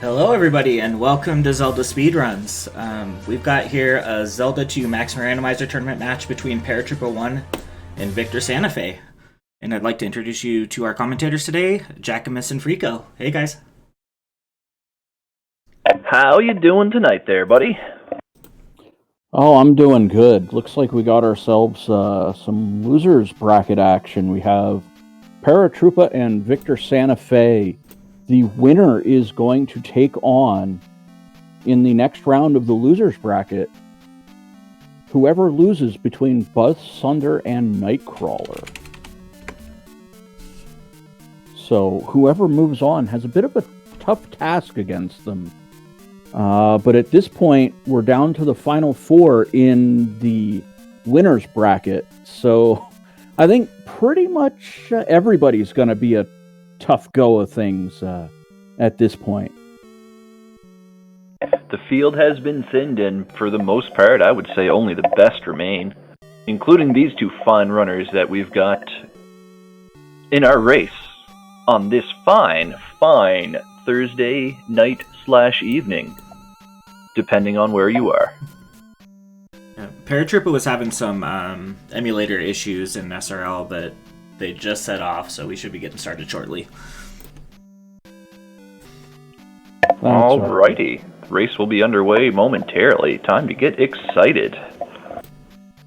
Hello, everybody, and welcome to Zelda Speedruns. We've got here a Zelda 2 Maximum Randomizer tournament match between Paratroopa1 and VictorSantafe. And I'd like to introduce you to our commentators today, Jackamus and Frico. Hey, guys. How you doing tonight there, buddy? Oh, I'm doing good. Looks like we got ourselves some losers bracket action. We have Paratroopa and VictorSantafe. The winner is going to take on, in the next round of the losers bracket, whoever loses between Buzz Sunder and Nightcrawler. So whoever moves on has a bit of a tough task against them. But at this point, we're down to the final four in the winners bracket. So I think pretty much everybody's going to be a tough go of things at this point. The field has been thinned, and for the most part, I would say only the best remain, including these two fine runners that we've got in our race on this fine Thursday night/evening, depending on where you are. Paratroopa was having some emulator issues in SRL, but they just set off, so we should be getting started shortly. Alrighty. The race will be underway momentarily. Time to get excited.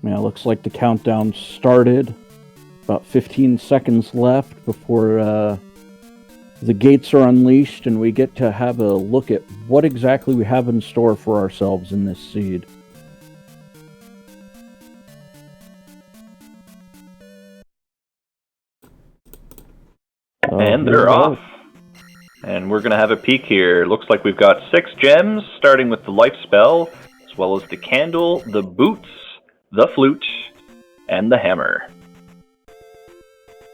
Yeah, looks like the countdown started. About 15 seconds left before the gates are unleashed, and we get to have a look at what exactly we have in store for ourselves in this seed. And they're off. And we're going to have a peek here. Looks like we've got 6 gems, starting with the life spell, as well as the candle, the boots, the flute, and the hammer.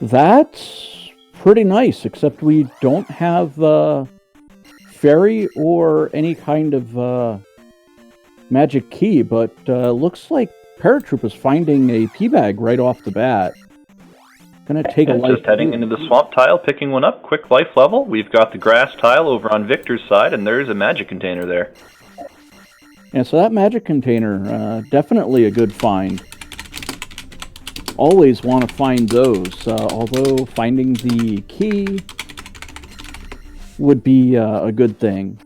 That's pretty nice, except we don't have fairy or any kind of magic key, but looks like Paratroopa's finding a P bag right off the bat. Gonna take a life. Just heading into the swamp tile, picking one up, quick life level. We've got the grass tile over on Victor's side, and there's a magic container there. Yeah, so that magic container, definitely a good find. Always want to find those, although finding the key would be a good thing.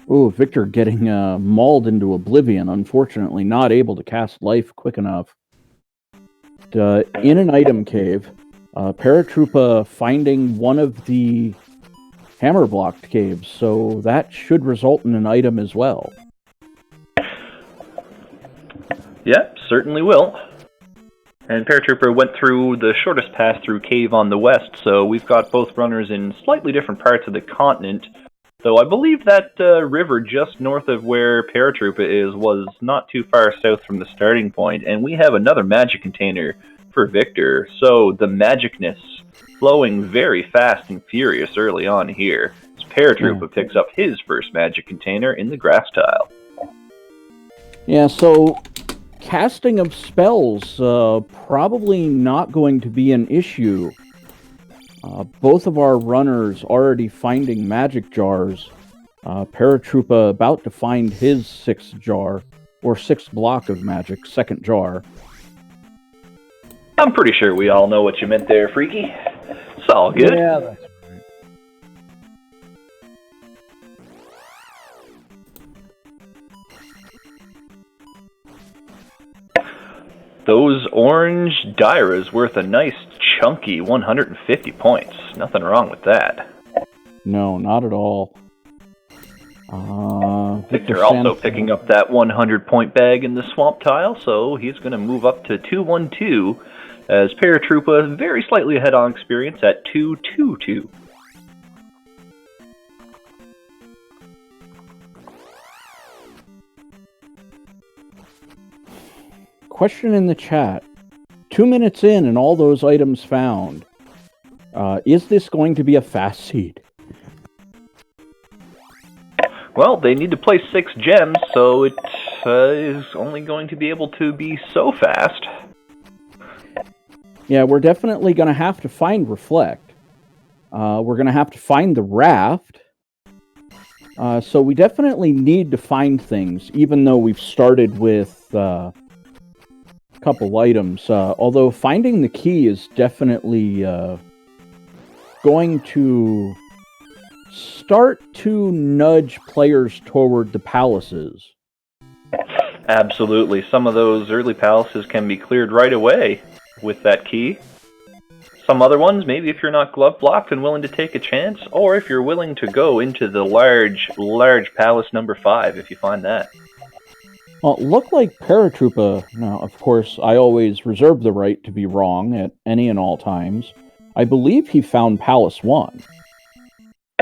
Oh, Victor getting mauled into oblivion, unfortunately not able to cast life quick enough. In an item cave, Paratroopa finding one of the hammer blocked caves, so that should result in an item as well. Yep, certainly will. And Paratrooper went through the shortest path through cave on the west, so we've got both runners in slightly different parts of the continent. Though I believe that river just north of where Paratroopa is was not too far south from the starting point, and we have another magic container for Victor, so the magicness flowing very fast and furious early on here as Paratroopa picks up his first magic container in the grass tile. Yeah, so casting of spells probably not going to be an issue. Both of our runners already finding magic jars. Paratroopa about to find his 6th jar, or 6th block of magic, 2nd jar. I'm pretty sure we all know what you meant there, Freaky. It's all good. Yeah, that's right. Those orange Dairas worth a nice chunky 150 points. Nothing wrong with that. No, not at all. Victor also picking up that 100-point bag in the swamp tile, so he's going to move up to 212, as Paratroopa very slightly ahead on experience at 222. Question in the chat. 2 minutes in and all those items found. Is this going to be a fast seed? Well, they need to place 6 gems, so it is only going to be able to be so fast. Yeah, we're definitely going to have to find Reflect. We're going to have to find the raft. So we definitely need to find things, even though we've started with a couple items. Although finding the key is definitely going to start to nudge players toward the palaces. Absolutely. Some of those early palaces can be cleared right away with that key. Some other ones, maybe if you're not glove blocked and willing to take a chance, or if you're willing to go into the large palace number 5 if you find that. Well, it looked like Paratroopa. Now, of course, I always reserve the right to be wrong at any and all times. I believe he found Palace 1.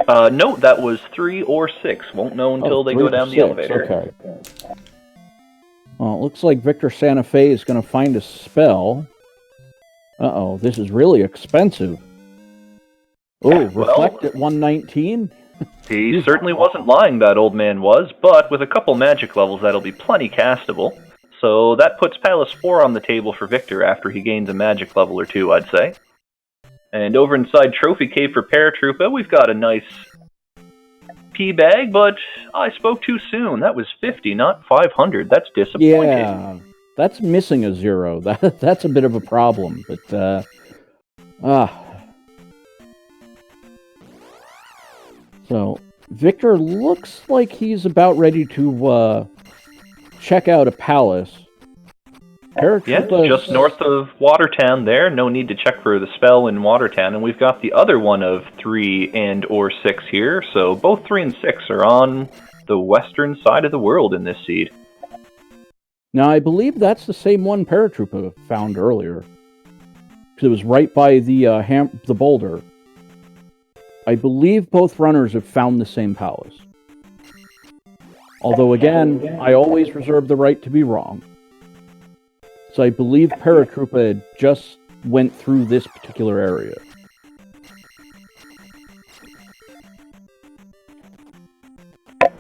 No, that was 3 or 6. Won't know until they go down the elevator. Okay. Well, it looks like VictorSantafe is going to find a spell. Uh-oh, this is really expensive. Oh, Reflect at 119? He certainly wasn't lying, that old man was, but with a couple magic levels that'll be plenty castable. So that puts Palace 4 on the table for Victor after he gains a magic level or 2, I'd say. And over inside Trophy Cave for Paratroopa, we've got a nice P bag, but I spoke too soon. That was 50, not 500. That's disappointing. Yeah, that's missing a 0. That's a bit of a problem, but So, Victor looks like he's about ready to check out a palace. Yeah, just north of Watertown there. No need to check for the spell in Watertown. And we've got the other one of 3 and or 6 here. So both 3 and 6 are on the western side of the world in this seed. Now, I believe that's the same one Paratroopa found earlier. Because it was right by the boulder. I believe both runners have found the same palace. Although, again, I always reserve the right to be wrong. So I believe Paratroopa just went through this particular area.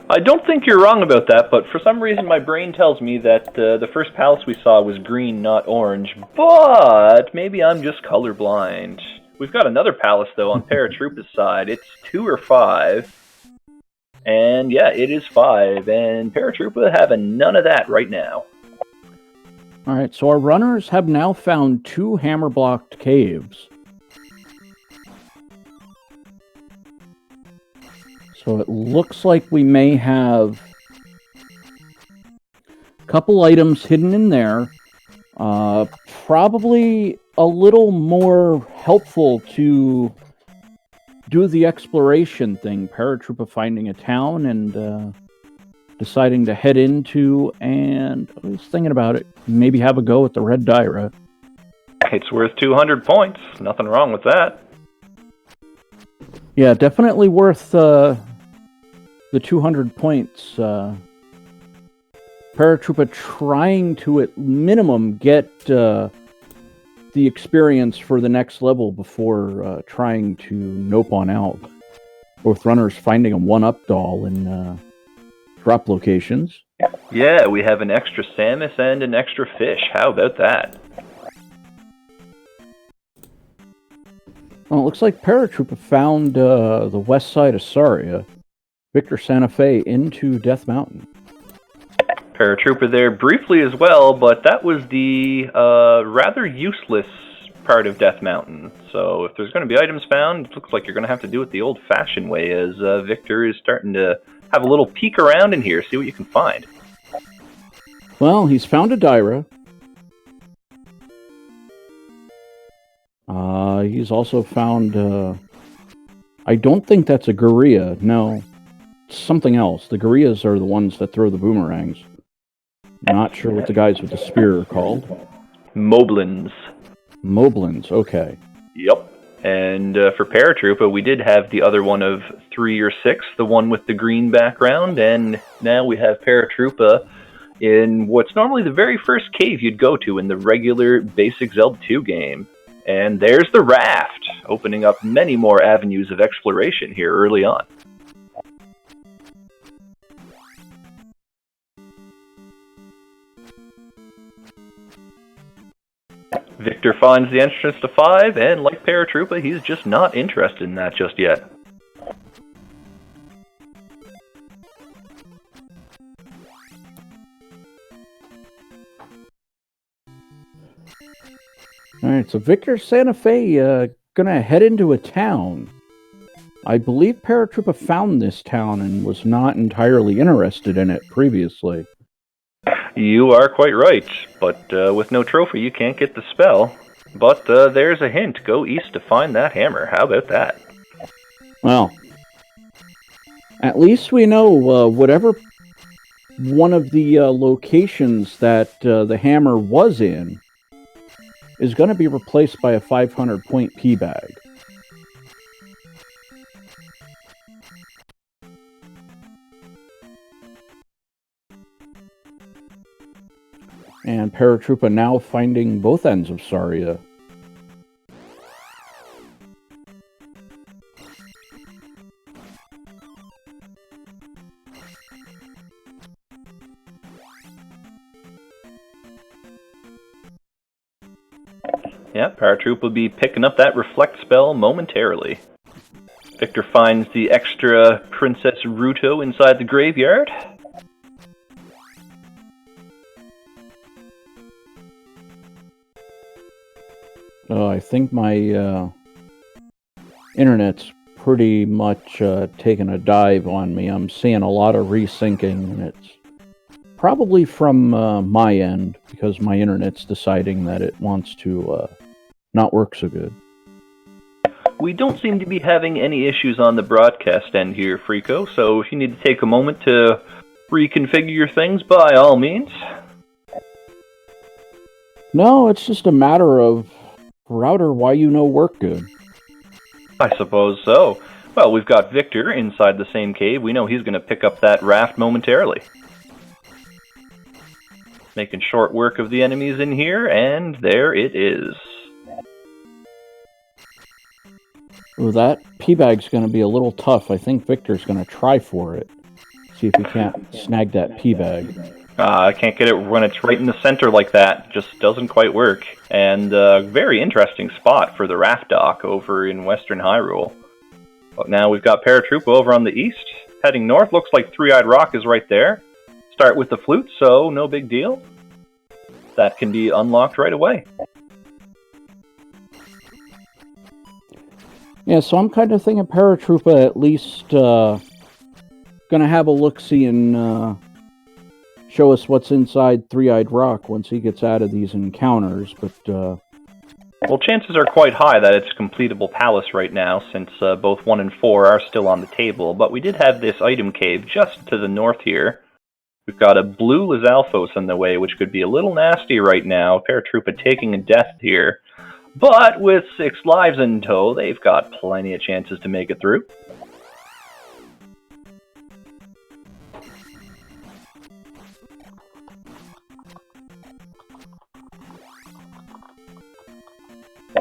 I don't think you're wrong about that, but for some reason my brain tells me that the first palace we saw was green, not orange. But maybe I'm just colorblind. We've got another palace, though, on Paratroopa's side. It's 2 or 5. And yeah, it is 5. And Paratroopa having none of that right now. Alright, so our runners have now found 2 hammer-blocked caves. So it looks like we may have a couple items hidden in there. Probably a little more helpful to do the exploration thing. Paratroopa finding a town and deciding to head into, and I was thinking about it, maybe have a go at the Red Dyra. It's worth 200 points. Nothing wrong with that. Yeah, definitely worth the 200 points. Paratroopa trying to, at minimum, get the experience for the next level before trying to nope on out. Both runners finding a 1-up doll in drop locations. Yeah, we have an extra Samus and an extra fish. How about that? Well, it looks like Paratroopa found the west side of Saria. VictorSantafe into Death Mountain. Paratroopa there briefly as well, but that was the rather useless part of Death Mountain. So if there's going to be items found, it looks like you're going to have to do it the old-fashioned way, as Victor is starting to have a little peek around in here, see what you can find. Well, he's found a Dyra. He's also found, I don't think that's a Gorilla. No, it's something else. The Gorillas are the ones that throw the boomerangs. Not sure what the guys with the spear are called. Moblins. Moblins, okay. Yep. And for Paratroopa, we did have the other one of 3 or 6, the one with the green background, and now we have Paratroopa in what's normally the very first cave you'd go to in the regular basic Zelda 2 game. And there's the raft, opening up many more avenues of exploration here early on. Victor finds the entrance to 5, and like Paratroopa, he's just not interested in that just yet. All right, so VictorSantafe gonna head into a town. I believe Paratroopa found this town and was not entirely interested in it previously. You are quite right, but with no trophy you can't get the spell. But there's a hint. Go east to find that hammer. How about that? Well, at least we know whatever one of the locations that the hammer was in is going to be replaced by a 500-point P-bag. And Paratroopa now finding both ends of Saria. Yeah, Paratroop will be picking up that reflect spell momentarily. Victor finds the extra Princess Ruto inside the graveyard. Oh, I think my internet's pretty much taking a dive on me. I'm seeing a lot of resyncing, and it's probably from my end, because my internet's deciding that it wants to not work so good. We don't seem to be having any issues on the broadcast end here, Frico, so if you need to take a moment to reconfigure your things, by all means. No, it's just a matter of router why you know work good. I suppose so. Well, we've got Victor inside the same cave. We know he's going to pick up that raft momentarily. Making short work of the enemies in here, and there it is. Well, that P-bag's going to be a little tough. I think Victor's going to try for it. See if he can't snag that P-bag. I can't get it when it's right in the center like that. Just doesn't quite work. And a very interesting spot for the raft dock over in Western Hyrule. But now we've got Paratroopa over on the east. Heading north, looks like Three-Eyed Rock is right there. Start with the flute, so no big deal. That can be unlocked right away. Yeah, so I'm kind of thinking Paratroopa at least gonna have a look-see and show us what's inside Three-Eyed Rock once he gets out of these encounters, but well, chances are quite high that it's a completable palace right now, since both 1 and 4 are still on the table, but we did have this item cave just to the north here. We've got a blue Lizalfos in the way, which could be a little nasty right now. Paratroopa taking a death here. But with 6 lives in tow, they've got plenty of chances to make it through.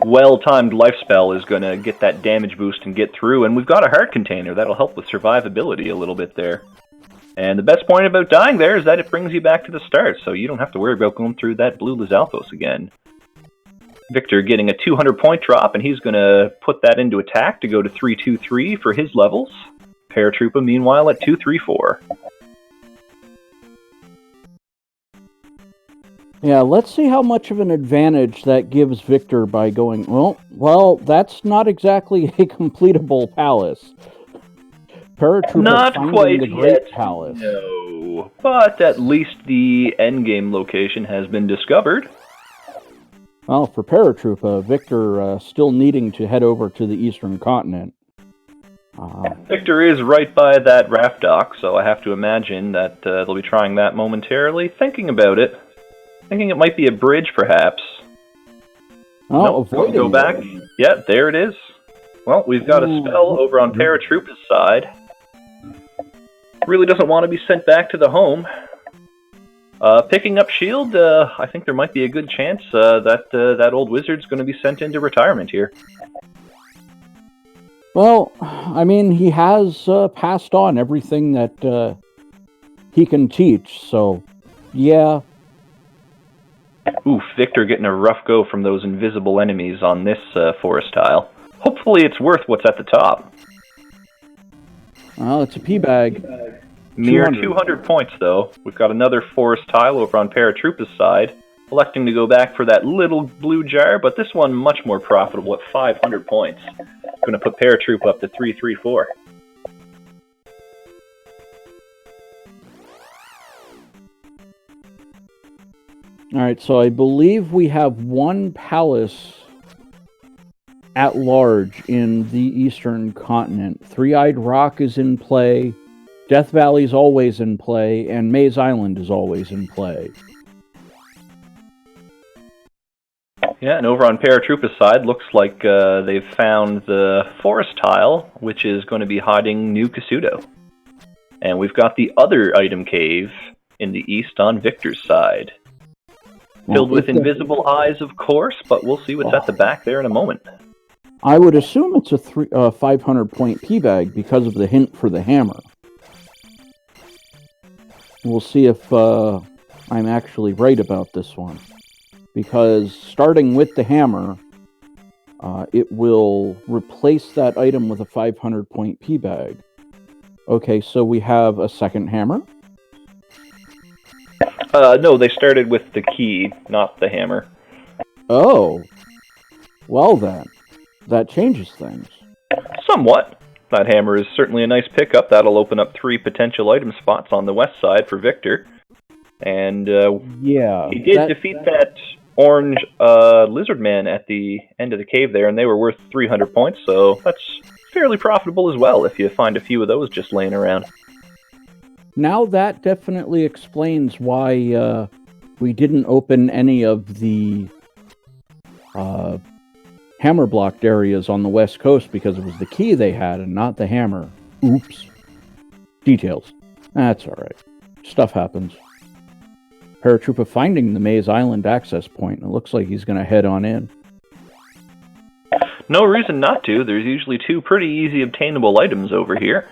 Well-timed life spell is going to get that damage boost and get through, and we've got a heart container that'll help with survivability a little bit there. And the best point about dying there is that it brings you back to the start, so you don't have to worry about going through that blue Lizalfos again. Victor getting a 200-point drop, and he's going to put that into attack to go to 323 for his levels. Paratroopa, meanwhile, at 234. yeah, let's see how much of an advantage that gives Victor by going, well, that's not exactly a completable palace. Paratroopa Not finding quite the Great yet, Palace. no. But at least the endgame location has been discovered. Well, for Paratroopa, Victor still needing to head over to the Eastern Continent. Victor is right by that raft dock, so I have to imagine that they'll be trying that momentarily. Thinking about it. Thinking it might be a bridge, perhaps. Oh, Nope, avoiding go back. it. Yeah, there it is. Well, we've got a spell over on Paratroopa's side. Really doesn't want to be sent back to the home. Picking up shield, I think there might be a good chance that old wizard's going to be sent into retirement here. Well, I mean, he has passed on everything that he can teach, so, yeah. Oof, Victor getting a rough go from those invisible enemies on this forest tile. Hopefully it's worth what's at the top. Well, it's a P-bag. Mere 200 points, though. We've got another forest tile over on Paratroopa's side. electing to go back for that little blue jar, but this one much more profitable at 500 points. Going to put Paratroopa up to 334. All right, so I believe we have one palace at large in the Eastern Continent. Three-Eyed Rock is in play, Death Valley's always in play, and Maze Island is always in play. Yeah, and over on Paratroopa's side, looks like they've found the forest tile, which is going to be hiding New Kasuto. And we've got the other item cave in the east on Victor's side. Filled with invisible eyes, of course, but we'll see what's at the back there in a moment. I would assume it's a 500-point P-bag because of the hint for the hammer. We'll see if I'm actually right about this one. Because starting with the hammer, it will replace that item with a 500-point P-bag. Okay, so we have a second hammer. No, they started with the key, not the hammer. Oh. Well then, that changes things. Somewhat. That hammer is certainly a nice pickup. That'll open up 3 potential item spots on the west side for Victor. And yeah, he did defeat that orange lizard man at the end of the cave there, and they were worth 300 points, so that's fairly profitable as well if you find a few of those just laying around. Now that definitely explains why we didn't open any of the hammer blocked areas on the west coast, because it was the key they had and not the hammer. Oops. Details. That's alright. Stuff happens. Paratroopa finding the Maze Island access point, and it looks like he's going to head on in. No reason not to. There's usually 2 pretty easy obtainable items over here.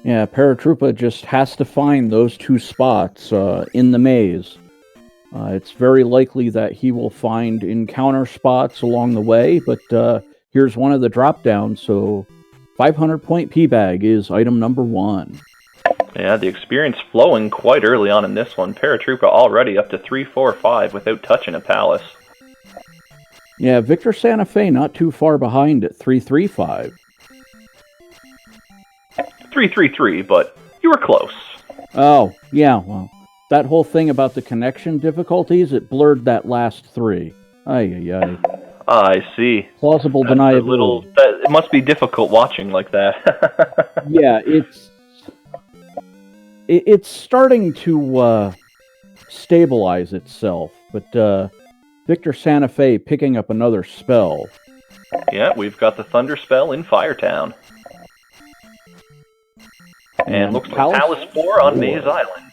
Yeah, Paratroopa just has to find those 2 spots in the maze. It's very likely that he will find encounter spots along the way, but here's one of the drop-downs, so 500-point P-bag is item number 1. Yeah, the experience flowing quite early on in this one. Paratroopa already up to 345 without touching a palace. Yeah, VictorSantafe not too far behind at 335. 333, but you were close. Oh, yeah, well, that whole thing about the connection difficulties, it blurred that last 3. Ay. I see. Plausible deniability. It must be difficult watching like that. Yeah, it's starting to stabilize itself, but VictorSantafe picking up another spell. Yeah, we've got the Thunder Spell in Firetown. And looks like Palace 4 on Maze Island.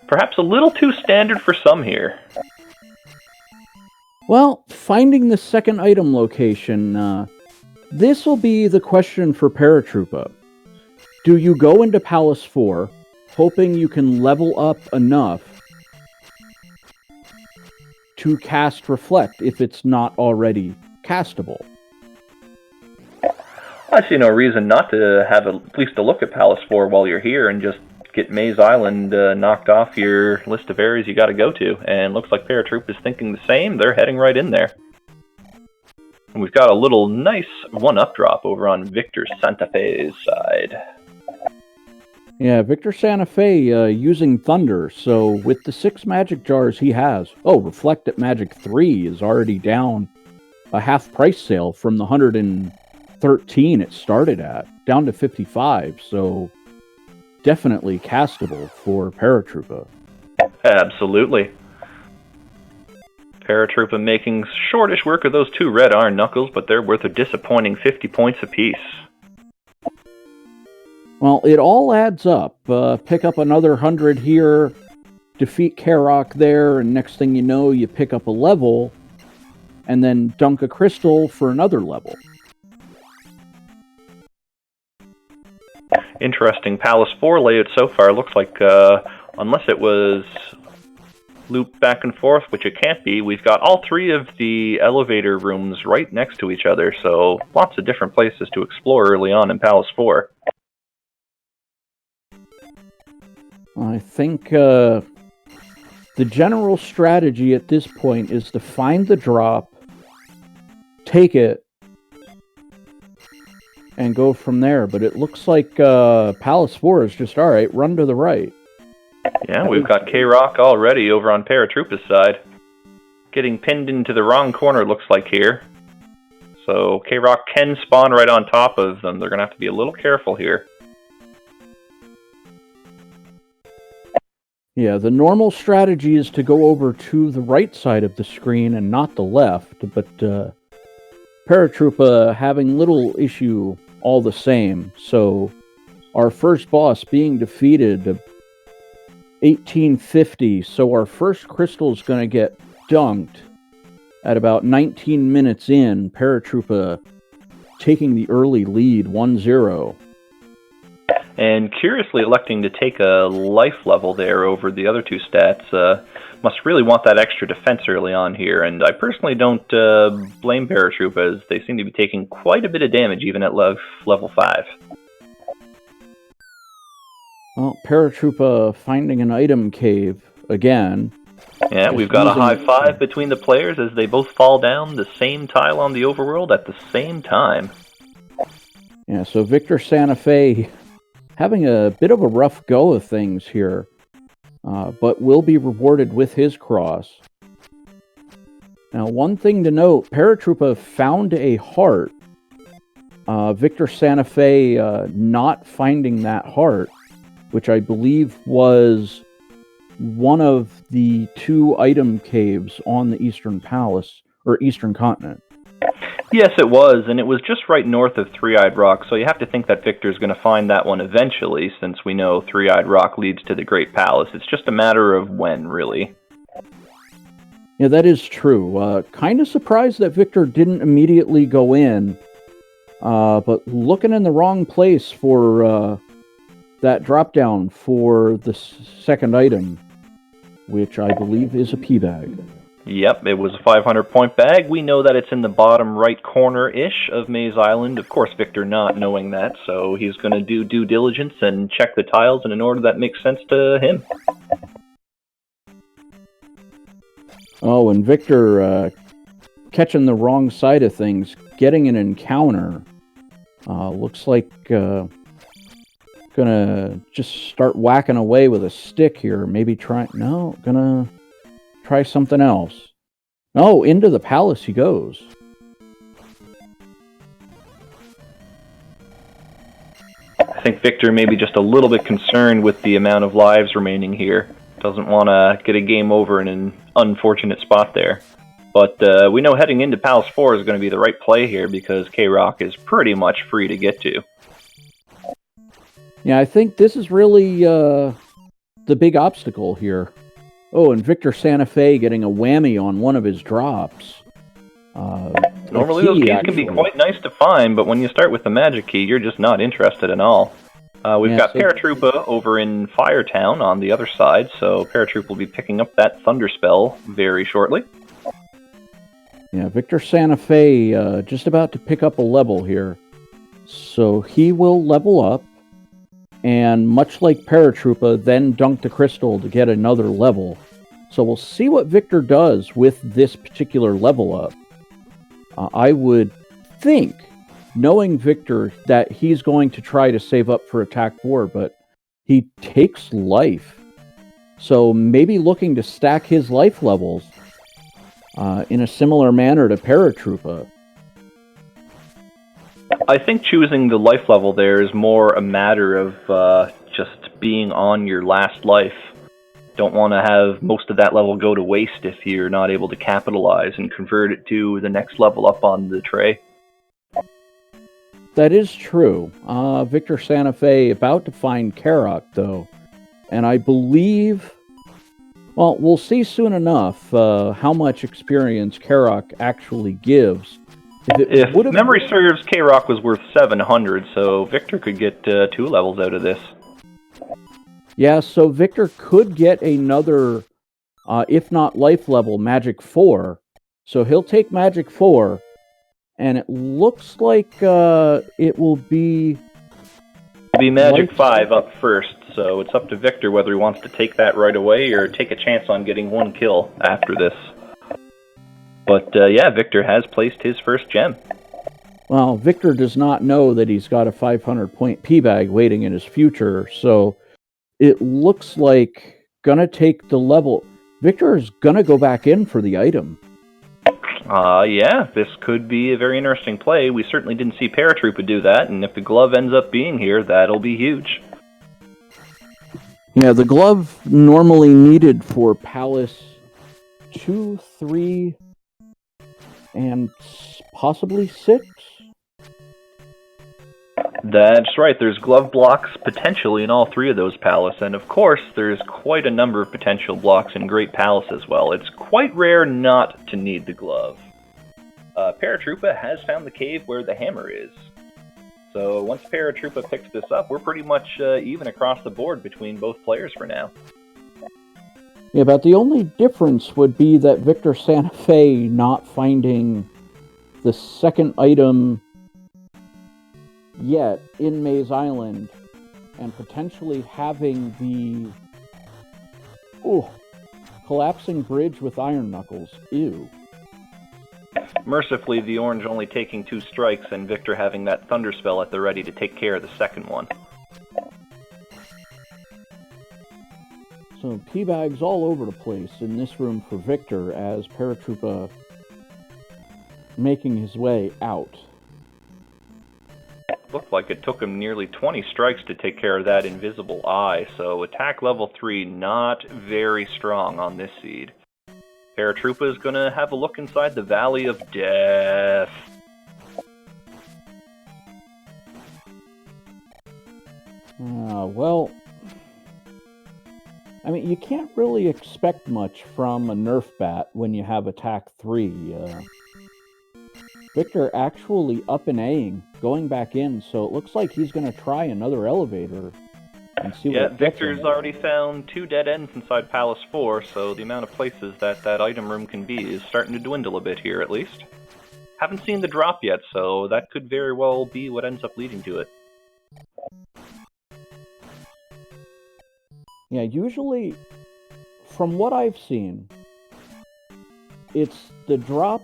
Perhaps a little too standard for some here. Well, finding the second item location, this will be the question for Paratroopa. Do you go into Palace 4, hoping you can level up enough to cast Reflect if it's not already castable? I see no reason not to have at least a look at Palace 4 while you're here and just get Maze Island knocked off your list of areas you got to go to. And looks like Paratroop is thinking the same. They're heading right in there. And we've got a little nice one-up drop over on VictorSantafe's side. Yeah, VictorSantafe using Thunder, so with the 6 magic jars he has... Oh, Reflect at Magic 3 is already down a half price sale from the 113 it started at, down to 55, so definitely castable for Paratroopa. Absolutely. Paratroopa making shortish work of those 2 red iron knuckles, but they're worth a disappointing 50 points apiece. Well, it all adds up. Pick up another 100 here, defeat Karok there, and next thing you know, you pick up a level, and then dunk a crystal for another level. Interesting Palace 4 layout so far. Looks like, unless it was looped back and forth, which it can't be, we've got all 3 of the elevator rooms right next to each other, so lots of different places to explore early on in Palace 4. I think the general strategy at this point is to find the drop, take it, and go from there. But it looks like Palace 4 is just, alright, run to the right. Yeah, we've got K-Rock already over on Paratroopa's side. Getting pinned into the wrong corner, looks like here. So K-Rock can spawn right on top of them. They're going to have to be a little careful here. Yeah, the normal strategy is to go over to the right side of the screen and not the left, but Paratroopa having little issue all the same. So our first boss being defeated, 1850, so our first crystal is going to get dunked at about 19 minutes in. Paratroopa taking the early lead, 1-0. And curiously electing to take a life level there over the other two stats. Must really want that extra defense early on here, and I personally don't blame Paratroopa, as they seem to be taking quite a bit of damage even at level 5. Well, Paratroopa finding an item cave again. Yeah, we've got a high five between the players as they both fall down the same tile on the overworld at the same time. Yeah, so VictorSantafe having a bit of a rough go of things here, but will be rewarded with his cross. Now, one thing to note, Paratroopa found a heart. VictorSantafe not finding that heart, which I believe was one of the 2 item caves on the Eastern Palace, or Eastern Continent. Yes, it was, and it was just right north of Three-Eyed Rock, so you have to think that Victor's going to find that one eventually, since we know Three-Eyed Rock leads to the Great Palace. It's just a matter of when, really. Yeah, that is true. Kind of surprised that Victor didn't immediately go in, but looking in the wrong place for that drop-down for the second item, which I believe is a pea bag. Yep, it was a 500-point bag. We know that it's in the bottom right corner-ish of Maze Island. Of course, Victor not knowing that, so he's going to do due diligence and check the tiles in an order that makes sense to him. Oh, and Victor catching the wrong side of things, getting an encounter. Looks like gonna just start whacking away with a stick here. Maybe gonna try something else. Oh, into the palace he goes. I think Victor may be just a little bit concerned with the amount of lives remaining here. Doesn't want to get a game over in an unfortunate spot there. But we know heading into Palace 4 is going to be the right play here because K-Rock is pretty much free to get to. Yeah, I think this is really the big obstacle here. Oh, and VictorSantafe getting a whammy on one of his drops. Normally those keys can be quite nice to find, but when you start with the magic key, you're just not interested at all. We've got Paratroopa over in Firetown on the other side, so Paratroopa will be picking up that Thunder Spell very shortly. Yeah, VictorSantafe just about to pick up a level here. So he will level up, and much like Paratroopa, then dunk the crystal to get another level. So we'll see what Victor does with this particular level up. I would think, knowing Victor, that he's going to try to save up for Attack 4, but he takes life. So maybe looking to stack his life levels in a similar manner to Paratroopa. I think choosing the life level there is more a matter of just being on your last life. Don't want to have most of that level go to waste if you're not able to capitalize and convert it to the next level up on the tray. That is true. VictorSantafe about to find K-Rock, though. And I believe... Well, we'll see soon enough how much experience K-Rock actually gives. If memory serves, K-Rock was worth 700, so Victor could get 2 levels out of this. Yeah, so Victor could get another, if not life level, Magic 4. So he'll take Magic 4, and it looks like it will be... It'll be Magic 5 up first, so it's up to Victor whether he wants to take that right away or take a chance on getting one kill after this. But yeah, Victor has placed his first gem. Well, Victor does not know that he's got a 500-point P-bag waiting in his future, so it looks like gonna take the level. Victor's gonna go back in for the item. Yeah, this could be a very interesting play. We certainly didn't see Paratroopa do that, and if the glove ends up being here, that'll be huge. Yeah, the glove normally needed for Palace 2, 3, and possibly 6? That's right, there's glove blocks potentially in all 3 of those Palace, and of course, there's quite a number of potential blocks in Great Palace as well. It's quite rare not to need the glove. Paratroopa has found the cave where the hammer is. So once Paratroopa picks this up, we're pretty much even across the board between both players for now. Yeah, but the only difference would be that VictorSantafe not finding the second item yet in Maze Island and potentially having the collapsing bridge with iron knuckles. Ew. Mercifully, the orange only taking 2 strikes and Victor having that thunder spell at the ready to take care of the second one. So P-bags all over the place in this room for Victor as Paratroopa making his way out. Looked like it took him nearly 20 strikes to take care of that invisible eye, so attack level 3 not very strong on this seed. Paratroopa is going to have a look inside the Valley of Death. Well, I mean, you can't really expect much from a Nerf bat when you have attack 3. Victor actually up and A-ing, going back in, so it looks like he's going to try another elevator and see what Victor's already found 2 dead ends inside Palace 4, so the amount of places that item room can be is starting to dwindle a bit here, at least. Haven't seen the drop yet, so that could very well be what ends up leading to it. Yeah, usually, from what I've seen, it's the drop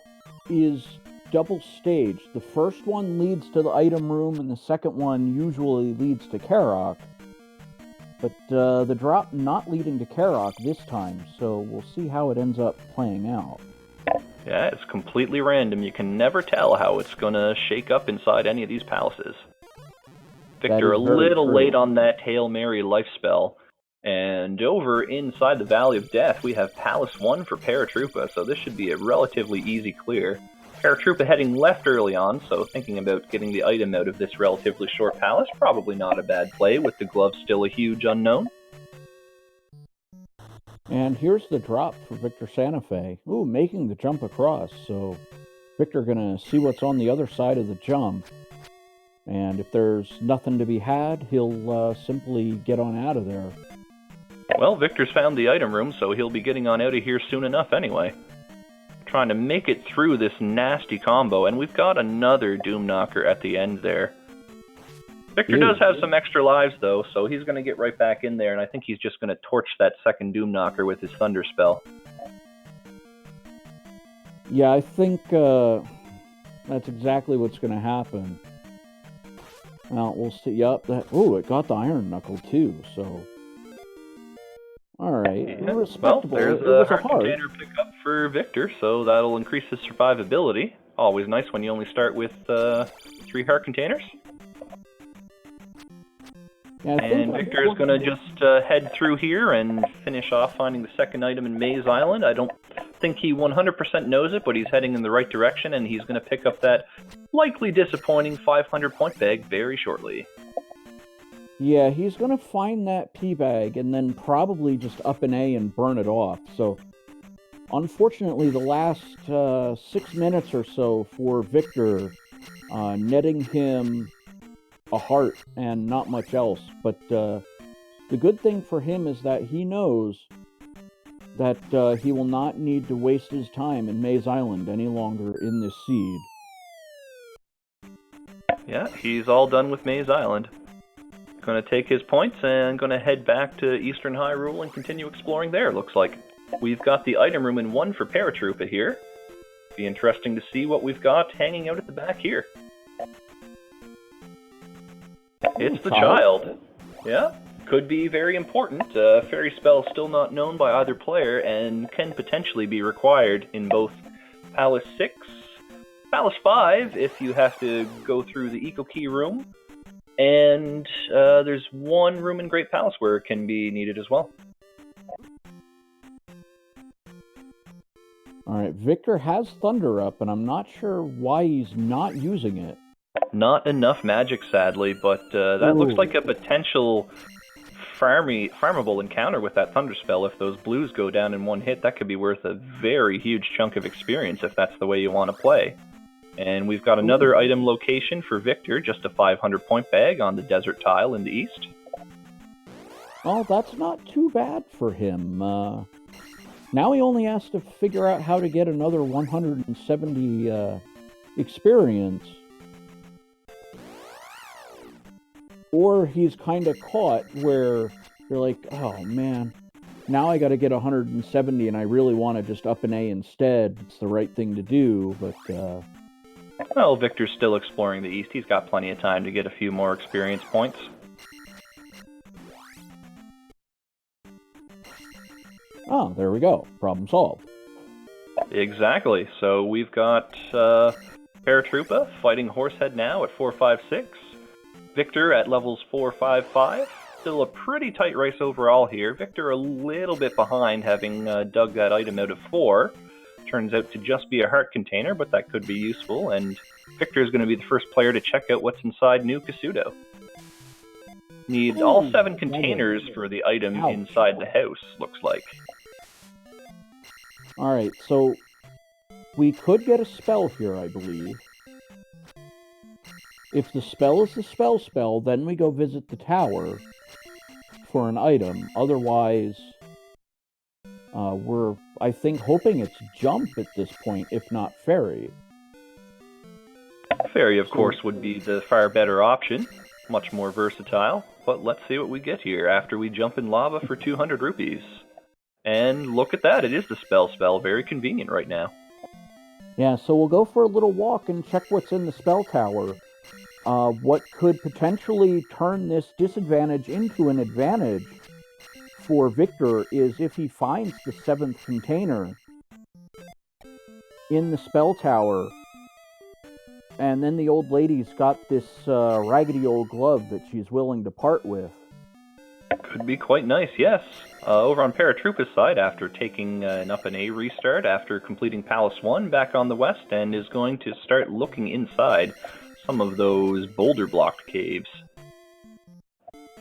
is double staged. The first one leads to the item room, and the second one usually leads to Karok. But the drop not leading to Karok this time, so we'll see how it ends up playing out. Yeah, it's completely random. You can never tell how it's going to shake up inside any of these palaces. Victor a little late on that Hail Mary life spell. And over inside the Valley of Death, we have Palace 1 for Paratroopa, so this should be a relatively easy clear. Paratroopa heading left early on, so thinking about getting the item out of this relatively short palace, probably not a bad play, with the glove still a huge unknown. And here's the drop for VictorSantafe. Ooh, making the jump across, so Victor gonna see what's on the other side of the jump. And if there's nothing to be had, he'll simply get on out of there. Well, Victor's found the item room, so he'll be getting on out of here soon enough anyway. Trying to make it through this nasty combo, and we've got another Doom Knocker at the end there. Victor does have some extra lives, though, so he's going to get right back in there, and I think he's just going to torch that second Doom Knocker with his Thunder Spell. Yeah, I think that's exactly what's going to happen. Now, we'll see. Yup, it got the Iron Knuckle, too, so... Alright, yeah. respectable. Well, there's a heart container pickup for Victor, so that'll increase his survivability. Always nice when you only start with 3 heart containers. Yeah, and Victor is going to just head through here and finish off finding the second item in Maze Island. I don't think he 100% knows it, but he's heading in the right direction, and he's going to pick up that likely disappointing 500-point bag very shortly. Yeah, he's going to find that P-bag and then probably just up an A and burn it off. So, unfortunately, the last 6 minutes or so for Victor, netting him a heart and not much else. But the good thing for him is that he knows that he will not need to waste his time in Maze Island any longer in this seed. Yeah, he's all done with Maze Island. Going to take his points and going to head back to Eastern Hyrule and continue exploring there, looks like. We've got the item room in 1 for Paratroopa here. Be interesting to see what we've got hanging out at the back here. It's the child. Yeah, could be very important. Fairy spell still not known by either player and can potentially be required in both Palace 6, Palace 5 if you have to go through the Eco Key room, and there's one room in Great Palace where it can be needed as well. Alright, Victor has Thunder up, and I'm not sure why he's not using it. Not enough magic, sadly, but that looks like a potential farmable encounter with that Thunder spell. If those blues go down in one hit, that could be worth a very huge chunk of experience if that's the way you want to play. And we've got another item location for Victor, just a 500-point bag on the desert tile in the east. Oh, that's not too bad for him. Now he only has to figure out how to get another 170 experience. Or he's kind of caught where you're like, oh man, now I got to get 170 and I really want to just up an A instead. It's the right thing to do, but... Well, Victor's still exploring the east. He's got plenty of time to get a few more experience points. Oh, there we go. Problem solved. Exactly. So we've got Paratroopa fighting Horsehead now at 456. Victor at levels 4, 5, 5. Still a pretty tight race overall here. Victor a little bit behind, having dug that item out of 4. Turns out to just be a heart container, but that could be useful. And Victor is going to be the first player to check out what's inside New Kasuto. Need all 7 containers for the item inside the house, looks like. Alright, so we could get a spell here, I believe. If the spell is the spell, then we go visit the tower for an item. Otherwise, we're, I think, hoping it's jump at this point, if not fairy. Fairy, of course, would be the far better option. Much more versatile. But let's see what we get here after we jump in lava for 200 rupees. And look at that, it is the spell. Very convenient right now. Yeah, so we'll go for a little walk and check what's in the spell tower. What could potentially turn this disadvantage into an advantage for Victor is if he finds the 7th container in the spell tower, and then the old lady's got this raggedy old glove that she's willing to part with. Could be quite nice, yes. Over on Paratroopa's side, after taking an up and A restart, after completing Palace 1 back on the west, and is going to start looking inside some of those boulder-blocked caves.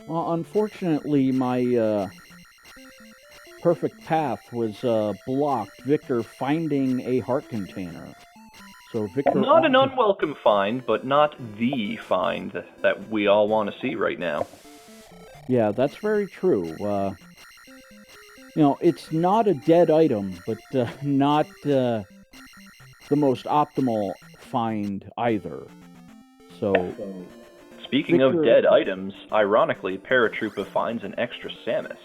Well, unfortunately, my perfect path was blocked. Victor finding a heart container. So Victor... Not an unwelcome find, but not the find that we all want to see right now. Yeah, that's very true. You know, it's not a dead item, but not the most optimal find either. So, speaking of dead items, ironically, Paratroopa finds an extra Samus.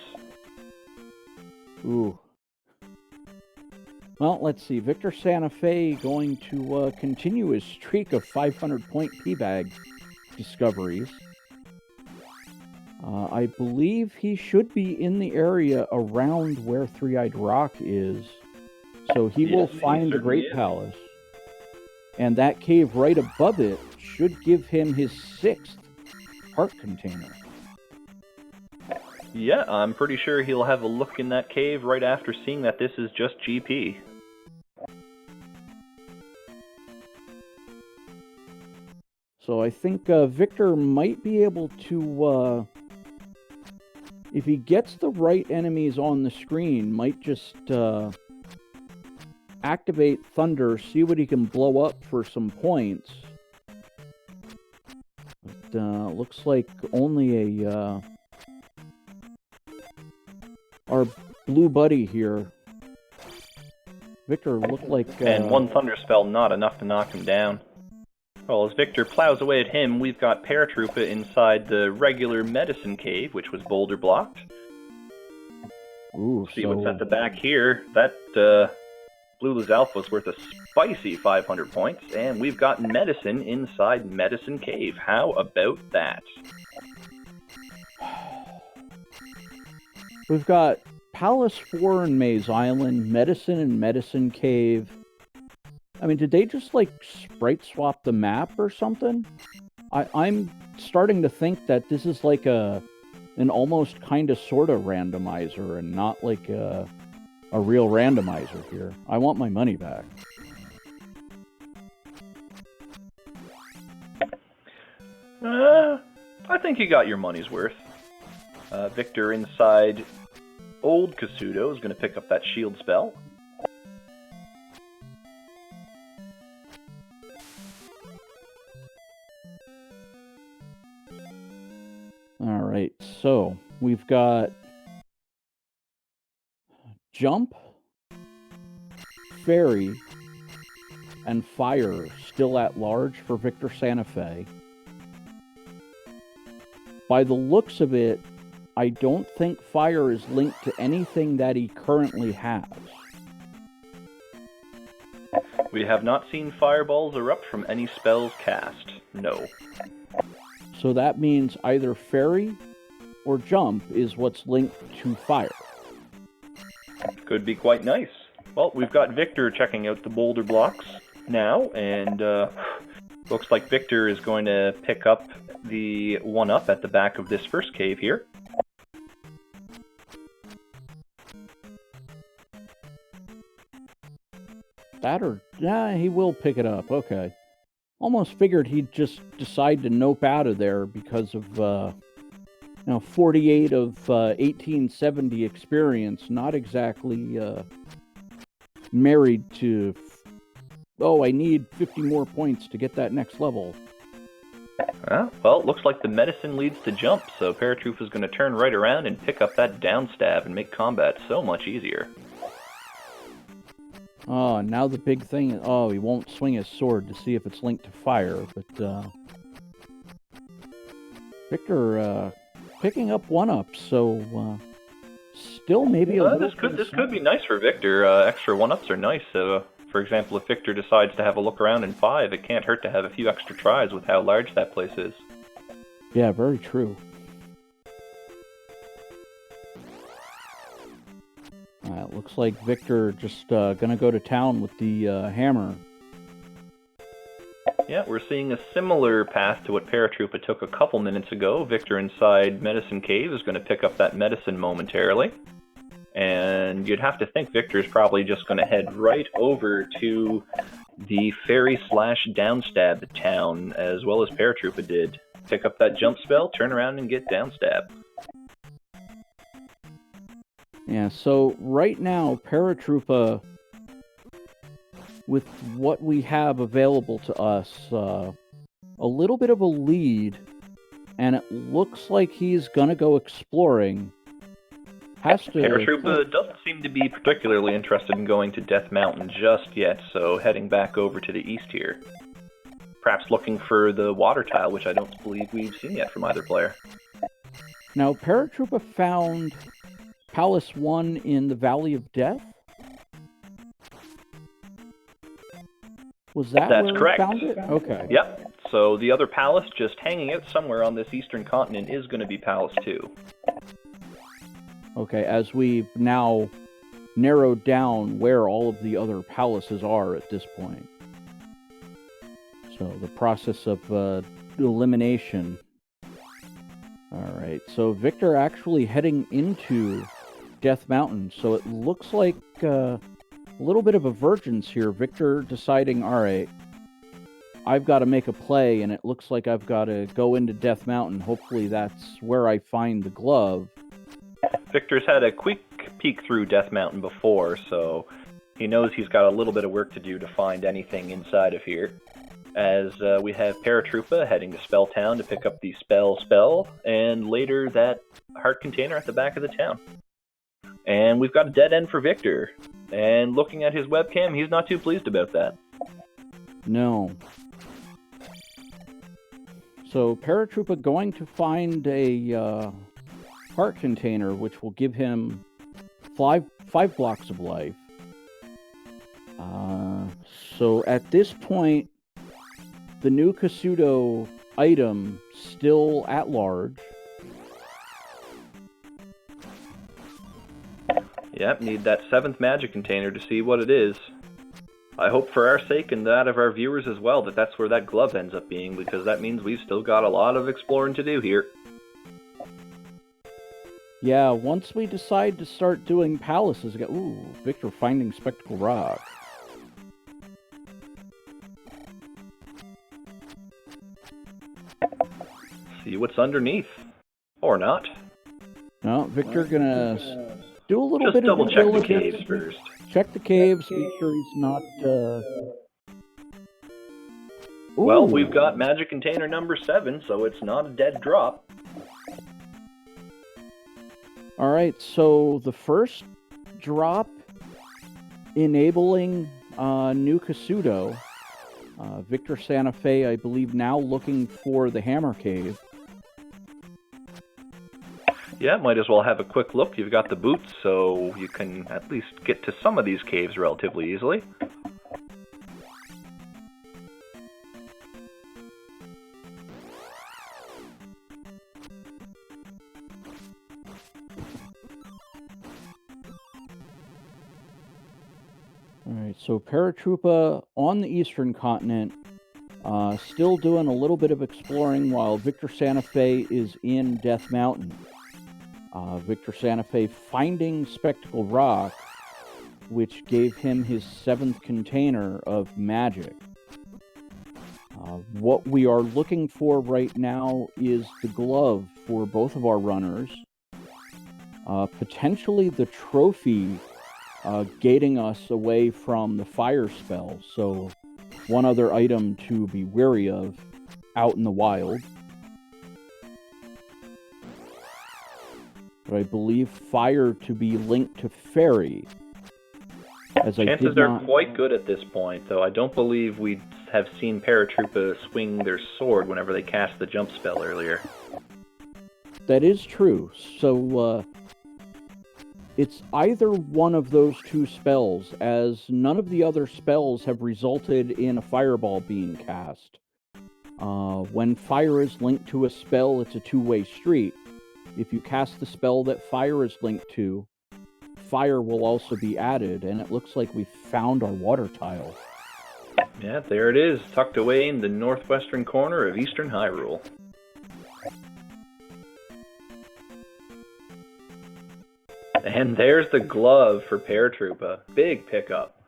Ooh. Well, let's see. VictorSantafe going to continue his streak of 500-point P-bag discoveries. I believe he should be in the area around where Three-Eyed Rock is. So he will find the Great Palace. And that cave right above it should give him his 6th heart container. Yeah, I'm pretty sure he'll have a look in that cave right after seeing that this is just GP. So I think Victor might be able to, if he gets the right enemies on the screen, might just activate Thunder, see what he can blow up for some points. But looks like only our blue buddy here. Victor looked like... and one Thunder spell not enough to knock him down. Well, as Victor plows away at him, we've got Paratroopa inside the regular medicine cave, which was boulder blocked. Ooh, See what's at the back here. That Blula's Alpha's worth a spicy 500 points, and we've got medicine inside Medicine Cave. How about that? We've got Palace 4 and Maze Island, Medicine and Medicine Cave. I mean, did they just, like, sprite swap the map or something? I'm starting to think that this is like an almost kind of sort of randomizer and not like a real randomizer here. I want my money back. I think you got your money's worth. Victor inside Old Kasuto is going to pick up that shield spell. Alright, so we've got Jump, Fairy, and Fire still at large for VictorSantafe. By the looks of it, I don't think Fire is linked to anything that he currently has. We have not seen fireballs erupt from any spells cast. No. So that means either Fairy or Jump is what's linked to Fire. Could be quite nice. Well, we've got Victor checking out the boulder blocks now, and looks like Victor is going to pick up the 1-up at the back of this first cave here. That or... yeah, he will pick it up, okay. Almost figured he'd just decide to nope out of there because of, 48 of 1870 experience, not exactly married to, I need 50 more points to get that next level. Well, it looks like the medicine leads to Jump, so Paratroopa is going to turn right around and pick up that down stab and make combat so much easier. Oh, now the big thing is, he won't swing his sword to see if it's linked to Fire, but Victor picking up 1-ups, so still maybe a little... This could be nice for Victor. Extra 1-ups are nice. For example, if Victor decides to have a look around in 5, it can't hurt to have a few extra tries with how large that place is. Yeah, very true. It looks like Victor just gonna go to town with the hammer. Yeah, we're seeing a similar path to what Paratroopa took a couple minutes ago. Victor inside Medicine Cave is going to pick up that medicine momentarily. And you'd have to think Victor's probably just going to head right over to the fairy/downstab town, as well as Paratroopa did. Pick up that jump spell, turn around and get downstab. Yeah, so right now, Paratroopa, with what we have available to us, a little bit of a lead, and it looks like he's gonna go exploring. Paratroopa doesn't seem to be particularly interested in going to Death Mountain just yet, so heading back over to the east here. Perhaps looking for the water tile, which I don't believe we've seen yet from either player. Now, Paratroopa found Palace 1 in the Valley of Death? Was that That's where correct. we found it? Okay. Yep. So the other palace just hanging out somewhere on this eastern continent is going to be Palace 2. Okay, as we've now narrowed down where all of the other palaces are at this point. So the process of elimination. Alright, so Victor actually heading into Death Mountain. So it looks like a little bit of a divergence here. Victor deciding, alright, I've got to make a play, and it looks like I've got to go into Death Mountain. Hopefully that's where I find the glove. Victor's had a quick peek through Death Mountain before, so he knows he's got a little bit of work to do to find anything inside of here. As we have Paratroopa heading to Spell Town to pick up the spell, and later that heart container at the back of the town. And we've got a dead end for Victor. And looking at his webcam, he's not too pleased about that. No. So Paratroopa going to find a heart container, which will give him five blocks of life. So at this point, the new Kasudo item still at large. Yep, need that 7th magic container to see what it is. I hope for our sake and that of our viewers as well that that's where that glove ends up being, because that means we've still got a lot of exploring to do here. Yeah, once we decide to start doing palaces, ooh, Victor finding Spectacle Rock. See what's underneath. Or not. No, Victor gonna do a little Just bit of double check the diligence. caves first. Check the caves, make sure he's not, Well, Ooh. we've got magic container number 7, so it's not a dead drop. Alright, so the first drop enabling new Kasudo. VictorSantafe, I believe, now looking for the Hammer Cave. Yeah, might as well have a quick look. You've got the boots, so you can at least get to some of these caves relatively easily. Alright, so Paratroopa on the eastern continent, still doing a little bit of exploring while VictorSantafe is in Death Mountain. VictorSantafe finding Spectacle Rock, which gave him his 7th container of magic. What we are looking for right now is the glove for both of our runners. Potentially the trophy gating us away from the fire spell. So one other item to be wary of out in the wild. But I believe fire to be linked to fairy. As Chances are quite good at this point, though I don't believe we have seen Paratroopa swing their sword whenever they cast the jump spell earlier. That is true. So, it's either one of those two spells, as none of the other spells have resulted in a fireball being cast. When fire is linked to a spell, it's a two-way street. If you cast the spell that fire is linked to, fire will also be added, and it looks like we found our water tile. Yeah, there it is, tucked away in the northwestern corner of Eastern Hyrule. And there's the glove for Paratroopa. Big pickup.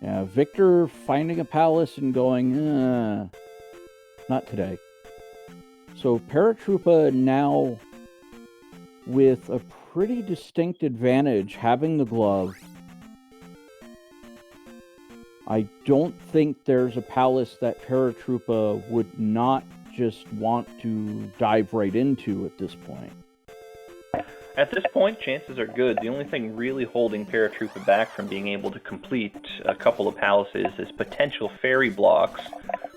Yeah, Victor finding a palace and going, not today. So Paratroopa now with a pretty distinct advantage having the glove. I don't think there's a palace that Paratroopa would not just want to dive right into at this point. At this point, chances are good. The only thing really holding Paratroopa back from being able to complete a couple of palaces is potential fairy blocks,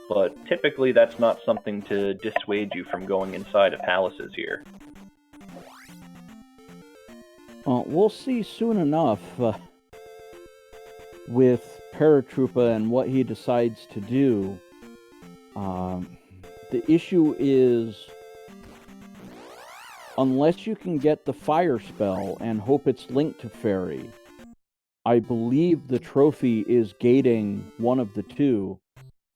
but typically that's not something to dissuade you from going inside of palaces here. We'll see soon enough with Paratroopa and what he decides to do. The issue is, unless you can get the fire spell and hope it's linked to fairy, I believe the trophy is gating one of the two.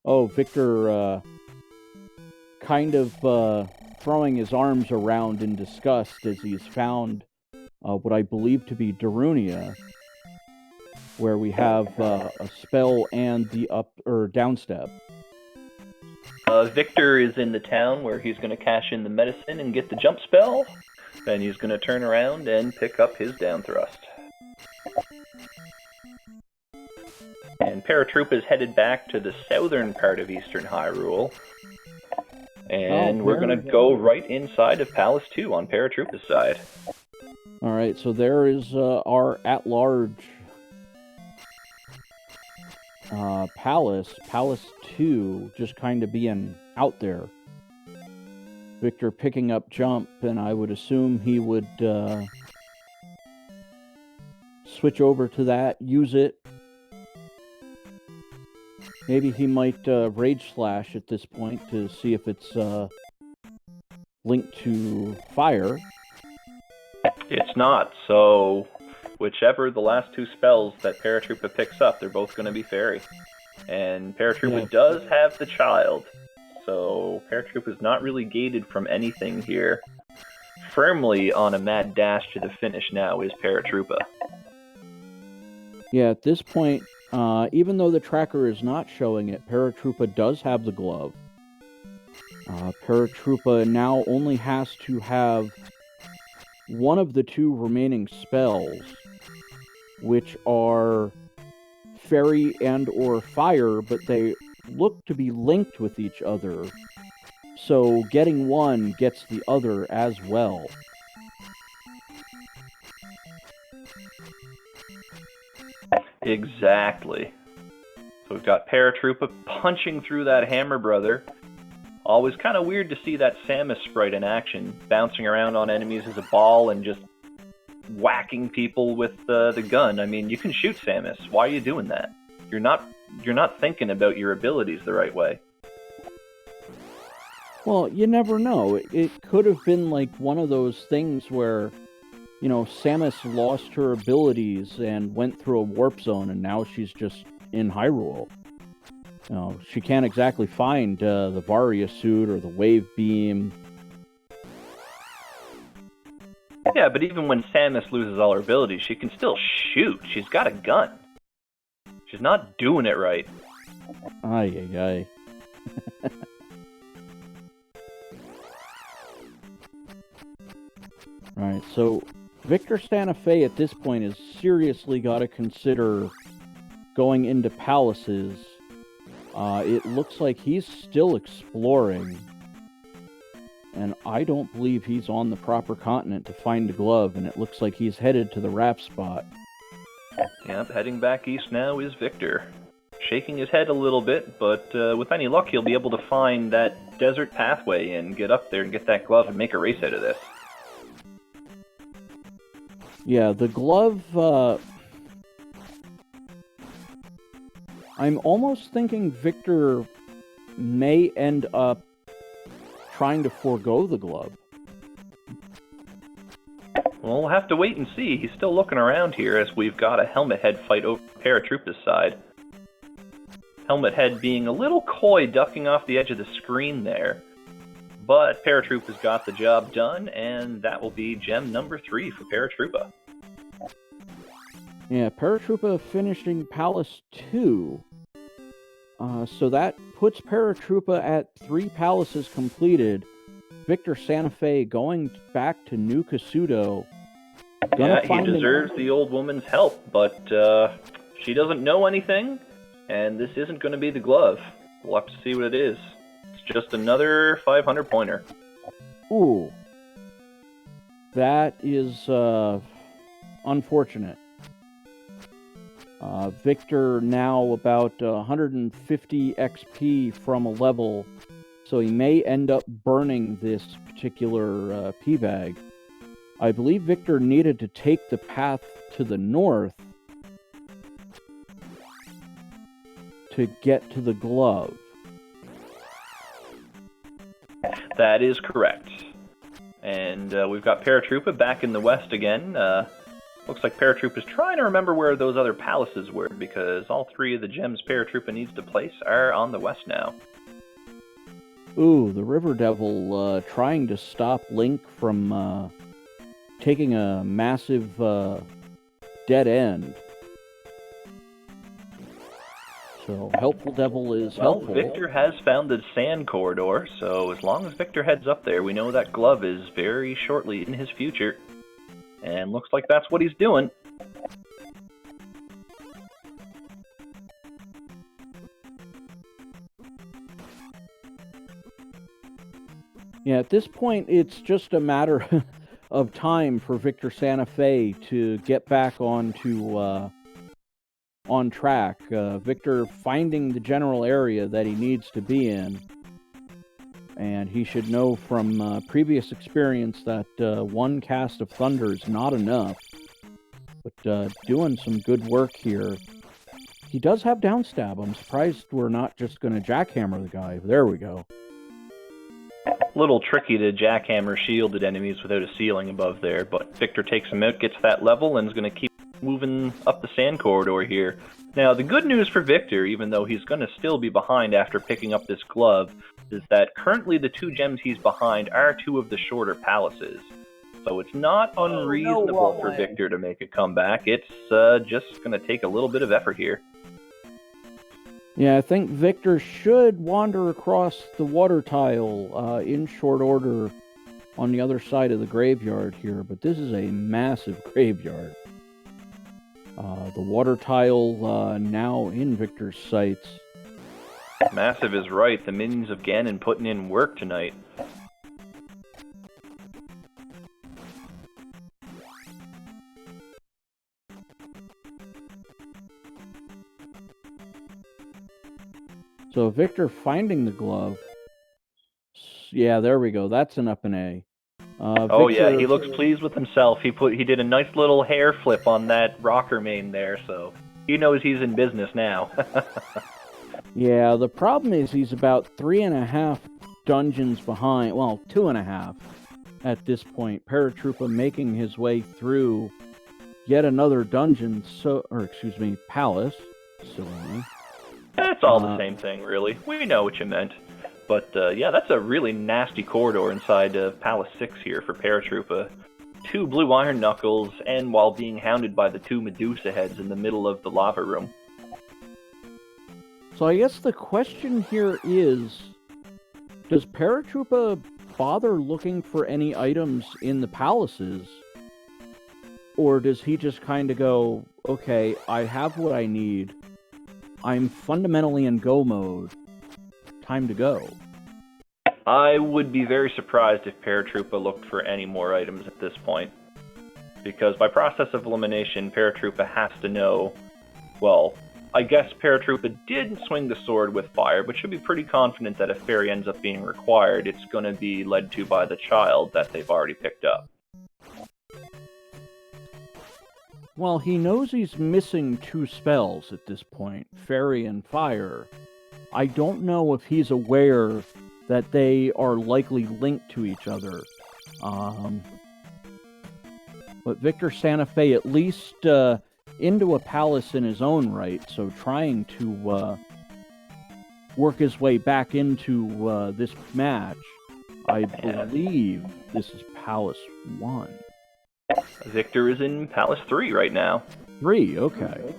Oh, Victor kind of throwing his arms around in disgust as he's found what I believe to be Darunia, where we have a spell and the up or downstep. Victor is in the town where he's going to cash in the medicine and get the jump spell. Then he's going to turn around and pick up his down thrust. And Paratroopa is headed back to the southern part of Eastern Hyrule. And we're going to go right inside of Palace 2 on Paratroopa's side. Alright, so there is our at-large Palace 2, just kind of being out there. Victor picking up jump, and I would assume he would switch over to that, use it. Maybe he might Rage Slash at this point to see if it's linked to fire. It's not, so whichever the last two spells that Paratroopa picks up, they're both going to be fairy. And Paratroopa does have the child, so Paratroopa is not really gated from anything here. Firmly on a mad dash to the finish now is Paratroopa. Yeah, at this point, even though the tracker is not showing it, Paratroopa does have the glove. Paratroopa now only has to have one of the two remaining spells, which are fairy and or fire, but they look to be linked with each other. So getting one gets the other as well. Exactly. So we've got Paratroopa punching through that Hammer Brother. Always kind of weird to see that Samus sprite in action, bouncing around on enemies as a ball and just whacking people with the gun. I mean, you can shoot Samus. Why are you doing that? You're not thinking about your abilities the right way. Well, you never know. It could have been like one of those things where, you know, Samus lost her abilities and went through a warp zone, and now she's just in Hyrule. You know, she can't exactly find the Varia suit or the wave beam. Yeah, but even when Samus loses all her abilities, she can still shoot. She's got a gun. She's not doing it right. Ay, ay, ay. Alright, so VictorSantafe at this point has seriously got to consider going into palaces. It looks like he's still exploring, and I don't believe he's on the proper continent to find the glove, and it looks like he's headed to the rap spot. Yep, heading back east now is Victor. Shaking his head a little bit, but with any luck he'll be able to find that desert pathway and get up there and get that glove and make a race out of this. Yeah, the glove, I'm almost thinking Victor may end up trying to forego the glove. Well, we'll have to wait and see. He's still looking around here as we've got a Helmet Head fight over Paratroopa's side. Helmet Head being a little coy, ducking off the edge of the screen there. But Paratroopa's got the job done, and that will be gem number 3 for Paratroopa. Yeah, Paratroopa finishing Palace 2. So that puts Paratroopa at 3 palaces completed. VictorSantafe going back to New Kasuto. Yeah, he deserves the old woman's help, but she doesn't know anything, and this isn't going to be the glove. We'll have to see what it is. It's just another 500-pointer. Ooh. That is unfortunate. Victor now about 150 XP from a level, so he may end up burning this particular P-Bag. I believe Victor needed to take the path to the north to get to the glove. That is correct. And we've got Paratroopa back in the west again. Looks like Paratroopa's trying to remember where those other palaces were, because all 3 of the gems Paratroopa needs to place are on the west now. Ooh, the River Devil trying to stop Link from taking a massive dead end. So, Helpful Devil is helpful. Victor has found the sand corridor, so as long as Victor heads up there, we know that glove is very shortly in his future. And looks like that's what he's doing. Yeah, at this point, it's just a matter of time for VictorSantafe to get back on track. Victor finding the general area that he needs to be in. And he should know from previous experience that one cast of thunder is not enough. But doing some good work here. He does have downstab. I'm surprised we're not just going to jackhammer the guy. There we go. A little tricky to jackhammer shielded enemies without a ceiling above there, but Victor takes him out, gets that level, and is going to keep moving up the sand corridor here. Now, the good news for Victor, even though he's going to still be behind after picking up this glove, is that currently the 2 gems he's behind are 2 of the shorter palaces. So it's not unreasonable for Victor to make a comeback. It's just going to take a little bit of effort here. Yeah, I think Victor should wander across the water tile in short order on the other side of the graveyard here, but this is a massive graveyard. The water tile now in Victor's sights. Massive is right. The minions of Ganon putting in work tonight. So Victor finding the glove. Yeah, there we go. That's an up and A. Oh Victor, yeah, he looks pleased with himself. He did a nice little hair flip on that rocker main there, so he knows he's in business now. Yeah, the problem is he's about 3.5 dungeons behind. Well, 2.5 at this point. Paratroopa making his way through yet another dungeon. Palace. Silly. It's all the same thing, really. We know what you meant. But, yeah, that's a really nasty corridor inside of Palace 6 here for Paratroopa. 2 blue iron knuckles, and while being hounded by the 2 Medusa heads in the middle of the lava room. So I guess the question here is, does Paratroopa bother looking for any items in the palaces? Or does he just kind of go, okay, I have what I need. I'm fundamentally in go mode. Time to go. I would be very surprised if Paratroopa looked for any more items at this point. Because by process of elimination, Paratroopa has to know, well, I guess Paratroopa did swing the sword with fire, but should be pretty confident that if fairy ends up being required, it's going to be led to by the child that they've already picked up. Well, he knows he's missing 2 spells at this point, fairy and fire. I don't know if he's aware that they are likely linked to each other. But VictorSantafe at least into a palace in his own right, so trying to work his way back into this match. I believe this is Palace 1. Victor is in Palace 3 right now. 3, okay.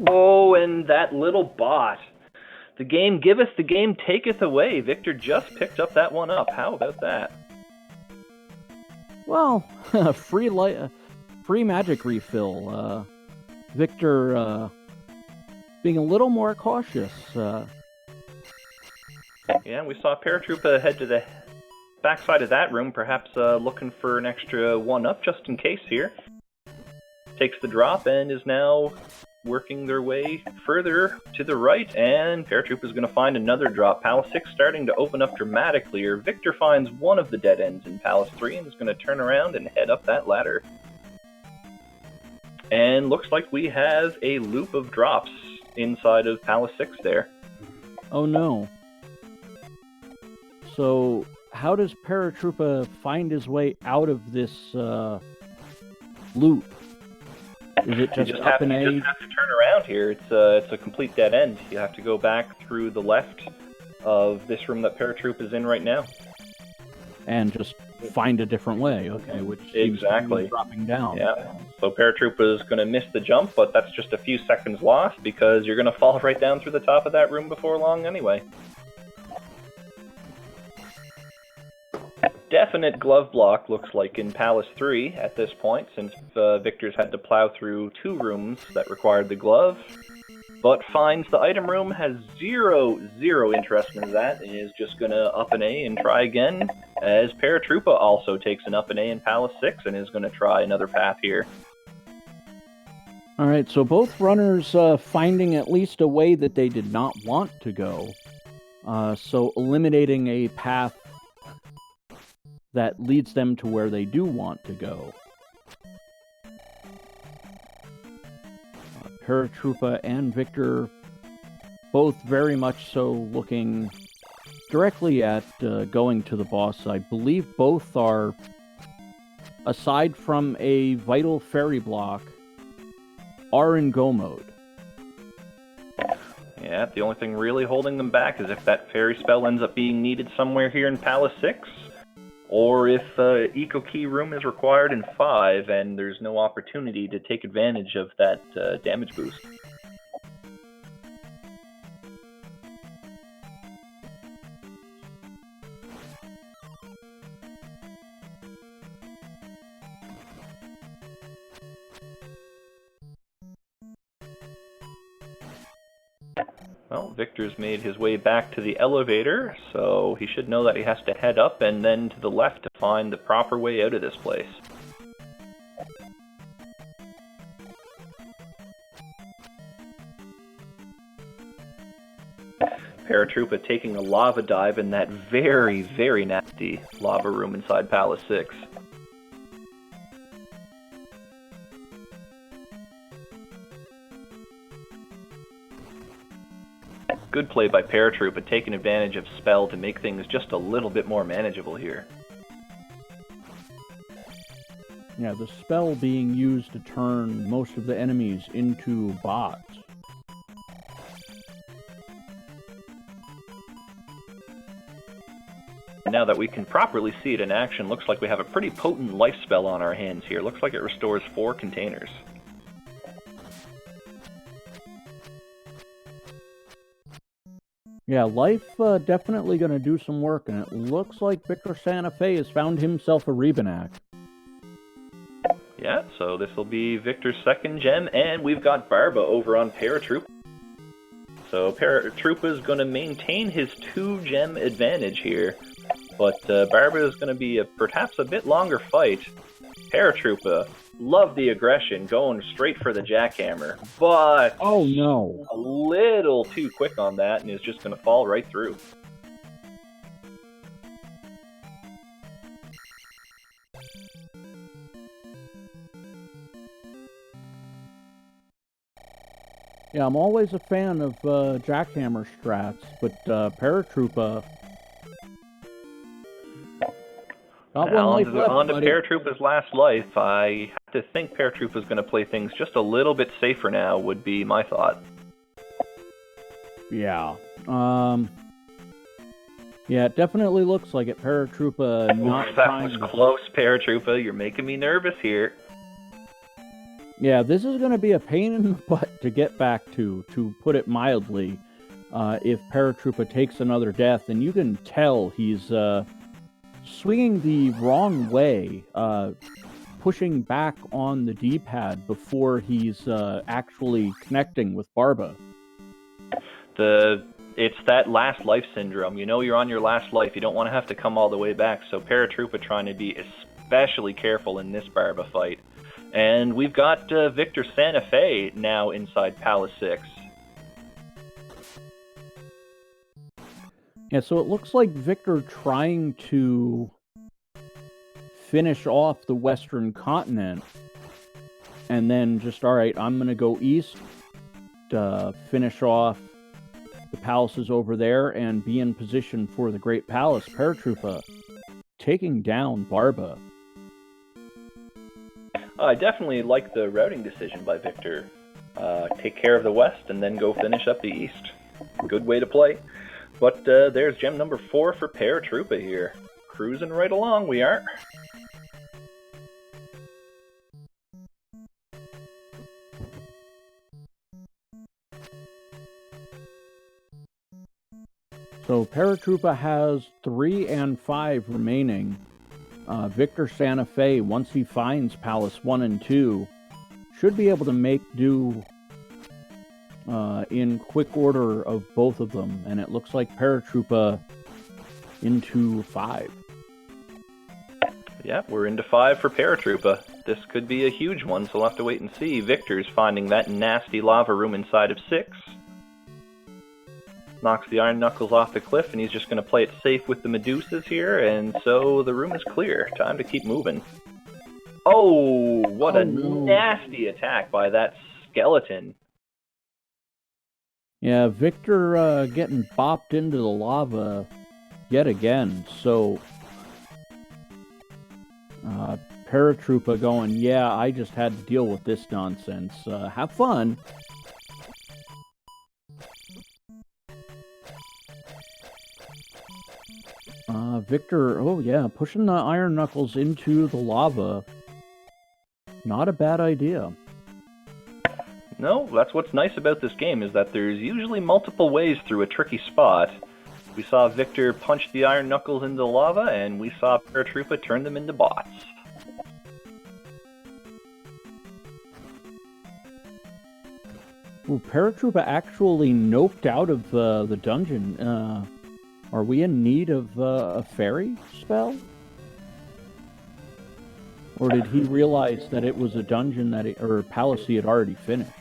Oh, and that little bot. The game giveth, the game taketh away. Victor just picked up that one up. How about that? Well, free magic refill. Victor being a little more cautious. Yeah, we saw Paratroopa head to the backside of that room, perhaps looking for an extra 1-up just in case here. Takes the drop and is now working their way further to the right, and Paratroopa is going to find another drop. Palace 6 starting to open up dramatically here. Victor finds one of the dead ends in Palace 3 and is going to turn around and head up that ladder. And looks like we have a loop of drops inside of Palace 6 there. Oh no. So, how does Paratroopa find his way out of this loop? Is it just up and A? You just have to turn around here. It's a complete dead end. You have to go back through the left of this room that Paratroopa is in right now. And just find a different way, okay, which exactly dropping down. Yeah. So Paratroopa is going to miss the jump, but that's just a few seconds lost because you're going to fall right down through the top of that room before long anyway. Definite glove block looks like in Palace 3 at this point, since Victor's had to plow through 2 rooms that required the glove, but finds the item room, has zero interest in that, and is just going to up an A and try again, as Paratroopa also takes an up and A in Palace 6 and is going to try another path here. Alright, so both runners finding at least a way that they did not want to go. So eliminating a path that leads them to where they do want to go. Paratroopa and Victor both very much so looking directly at going to the boss. I believe both are, aside from a vital fairy block, are in go mode. Yeah, the only thing really holding them back is if that fairy spell ends up being needed somewhere here in Palace 6, or if Eco Key Room is required in 5 and there's no opportunity to take advantage of that damage boost. Well, Victor's made his way back to the elevator, so he should know that he has to head up and then to the left to find the proper way out of this place. Paratroopa taking a lava dive in that very, very nasty lava room inside Palace 6. Good play by Paratroopa, taking advantage of spell to make things just a little bit more manageable here. Yeah, the spell being used to turn most of the enemies into bots. Now that we can properly see it in action, looks like we have a pretty potent life spell on our hands here. Looks like it restores 4 containers. Yeah, life definitely going to do some work, and it looks like VictorSantafe has found himself a Rebenak. Yeah, so this will be Victor's second gem, and we've got Barba over on Paratroopa. So Paratroopa is going to maintain his 2-gem advantage here, but Barba is going to be perhaps a bit longer fight. Paratroopa, love the aggression, going straight for the jackhammer, but oh no, a little too quick on that, and is just going to fall right through. Yeah, I'm always a fan of jackhammer strats, but Paratroopa got one life left, on to buddy. Paratroopa's last life. I have to think Paratroopa's going to play things just a little bit safer now, would be my thought. Yeah. Yeah, it definitely looks like it. Paratroopa not that trying was to... close, Paratroopa. You're making me nervous here. Yeah, this is going to be a pain in the butt to get back to put it mildly, if Paratroopa takes another death. And you can tell he's swinging the wrong way, pushing back on the D-pad before he's actually connecting with Barba. It's that last life syndrome. You know you're on your last life. You don't want to have to come all the way back. So Paratroopa trying to be especially careful in this Barba fight. And we've got VictorSantafe now inside Palace 6. Yeah, so it looks like Victor trying to finish off the Western continent, and then just, alright, I'm going to go east, finish off the palaces over there, and be in position for the Great Palace. Paratroopa taking down Barba. I definitely like the routing decision by Victor. Take care of the west and then go finish up the east. Good way to play. But there's gem number 4 for Paratroopa here. Cruising right along we are. So Paratroopa has 3 and 5 remaining. VictorSantafe, once he finds Palace 1 and 2, should be able to make do in quick order of both of them. And it looks like Paratroopa into 5. Yeah, we're into 5 for Paratroopa. This could be a huge one, so we'll have to wait and see. Victor's finding that nasty lava room inside of 6. knocks the Iron Knuckles off the cliff, and he's just going to play it safe with the Medusas here, and so the room is clear. Time to keep moving. Oh, what a nasty attack by that skeleton. Yeah, Victor getting bopped into the lava yet again, so Paratroopa going, yeah, I just had to deal with this nonsense. Have fun. Victor, oh yeah, pushing the Iron Knuckles into the lava. Not a bad idea. No, that's what's nice about this game, is that there's usually multiple ways through a tricky spot. We saw Victor punch the Iron Knuckles into the lava, and we saw Paratroopa turn them into bots. Well, Paratroopa actually noped out of the dungeon. Are we in need of a fairy spell? Or did he realize that it was a dungeon or a palace he had already finished?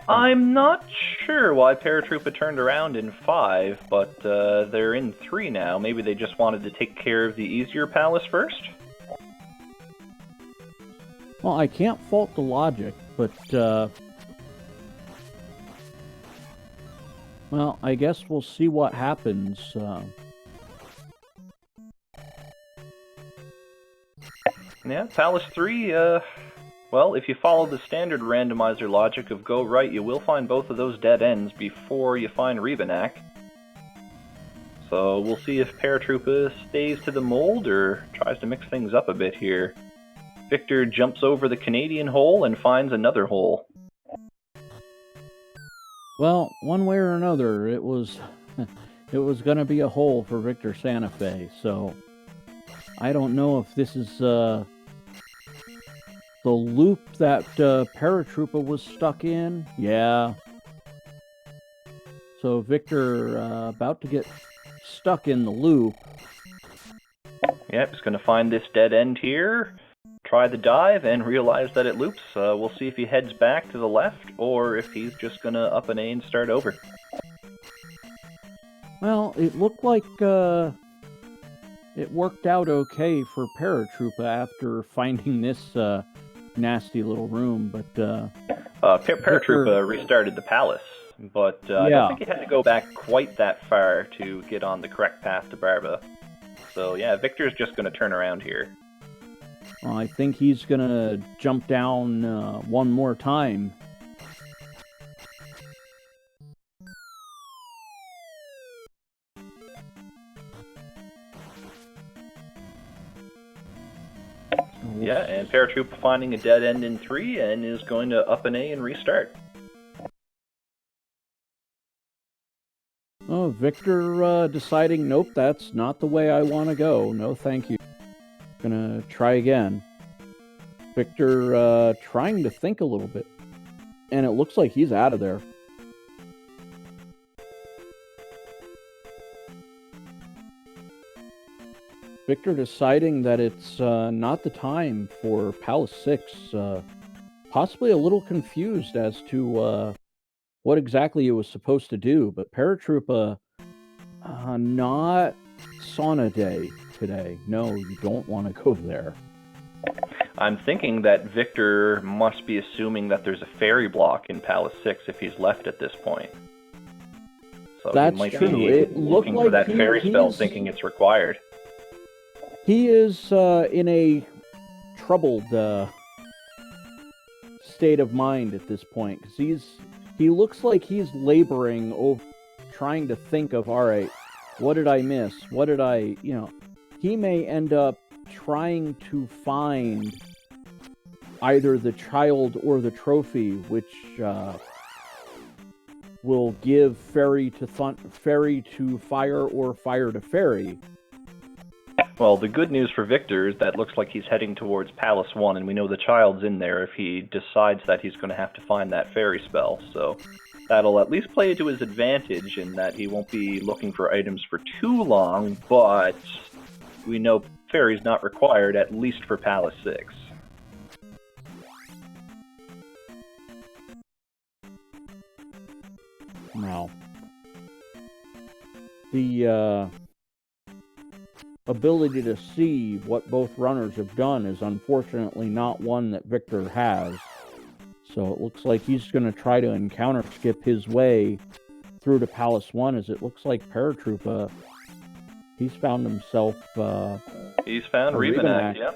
I'm not sure why Paratroopa turned around in 5, but they're in 3 now. Maybe they just wanted to take care of the easier palace first? Well, I can't fault the logic, but well, I guess we'll see what happens. Yeah, Palace 3, well, if you follow the standard randomizer logic of go right, you will find both of those dead ends before you find Revenak. So we'll see if Paratroopa stays to the mold or tries to mix things up a bit here. Victor jumps over the Canadian hole and finds another hole. Well, one way or another, it was going to be a hole for VictorSantafe, so I don't know if this is the loop that Paratroopa was stuck in. Yeah. So Victor about to get stuck in the loop. Yep, he's going to find this dead end here, try the dive, and realize that it loops. We'll see if he heads back to the left, or if he's just going to up an A and start over. Well, it looked like it worked out okay for Paratroopa after finding this nasty little room, but Paratroopa restarted the palace, but I don't think he had to go back quite that far to get on the correct path to Barba. So yeah, Victor's just going to turn around here. I think he's going to jump down one more time. Yeah, and Paratroopa finding a dead end in 3 and is going to up an A and restart. Oh, Victor deciding, nope, that's not the way I want to go. No, thank you. Gonna try again. Victor trying to think a little bit. And it looks like he's out of there. Victor deciding that it's not the time for Palace 6. Possibly a little confused as to what exactly it was supposed to do. But Paratroopa, not sauna day today. No, you don't want to go there. I'm thinking that Victor must be assuming that there's a fairy block in Palace 6 if he's left at this point. So that's he might true. be It looking looked for like that fairy spell, thinking it's required. He is in a troubled state of mind at this point, because he looks like he's laboring over trying to think of, all right, what did I miss? What did I, he may end up trying to find either the child or the trophy, which will give fairy to fire or fire to fairy. Well, the good news for Victor is that looks like he's heading towards Palace 1, and we know the child's in there if he decides that he's going to have to find that fairy spell, so that'll at least play to his advantage in that he won't be looking for items for too long, but we know fairy's not required, at least for Palace 6. Now, the ability to see what both runners have done is unfortunately not one that Victor has. So it looks like he's going to try to encounter skip his way through to Palace 1, as it looks like Paratroopa, he's found himself... he's found Revenac, yeah.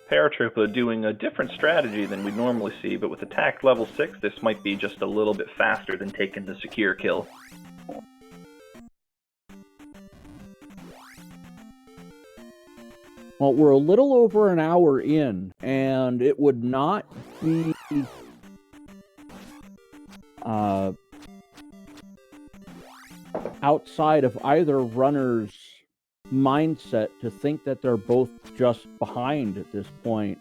Paratroopa doing a different strategy than we normally see, but with attack level 6, this might be just a little bit faster than taking the secure kill. Well, we're a little over an hour in, and it would not be outside of either runner's mindset to think that they're both just behind at this point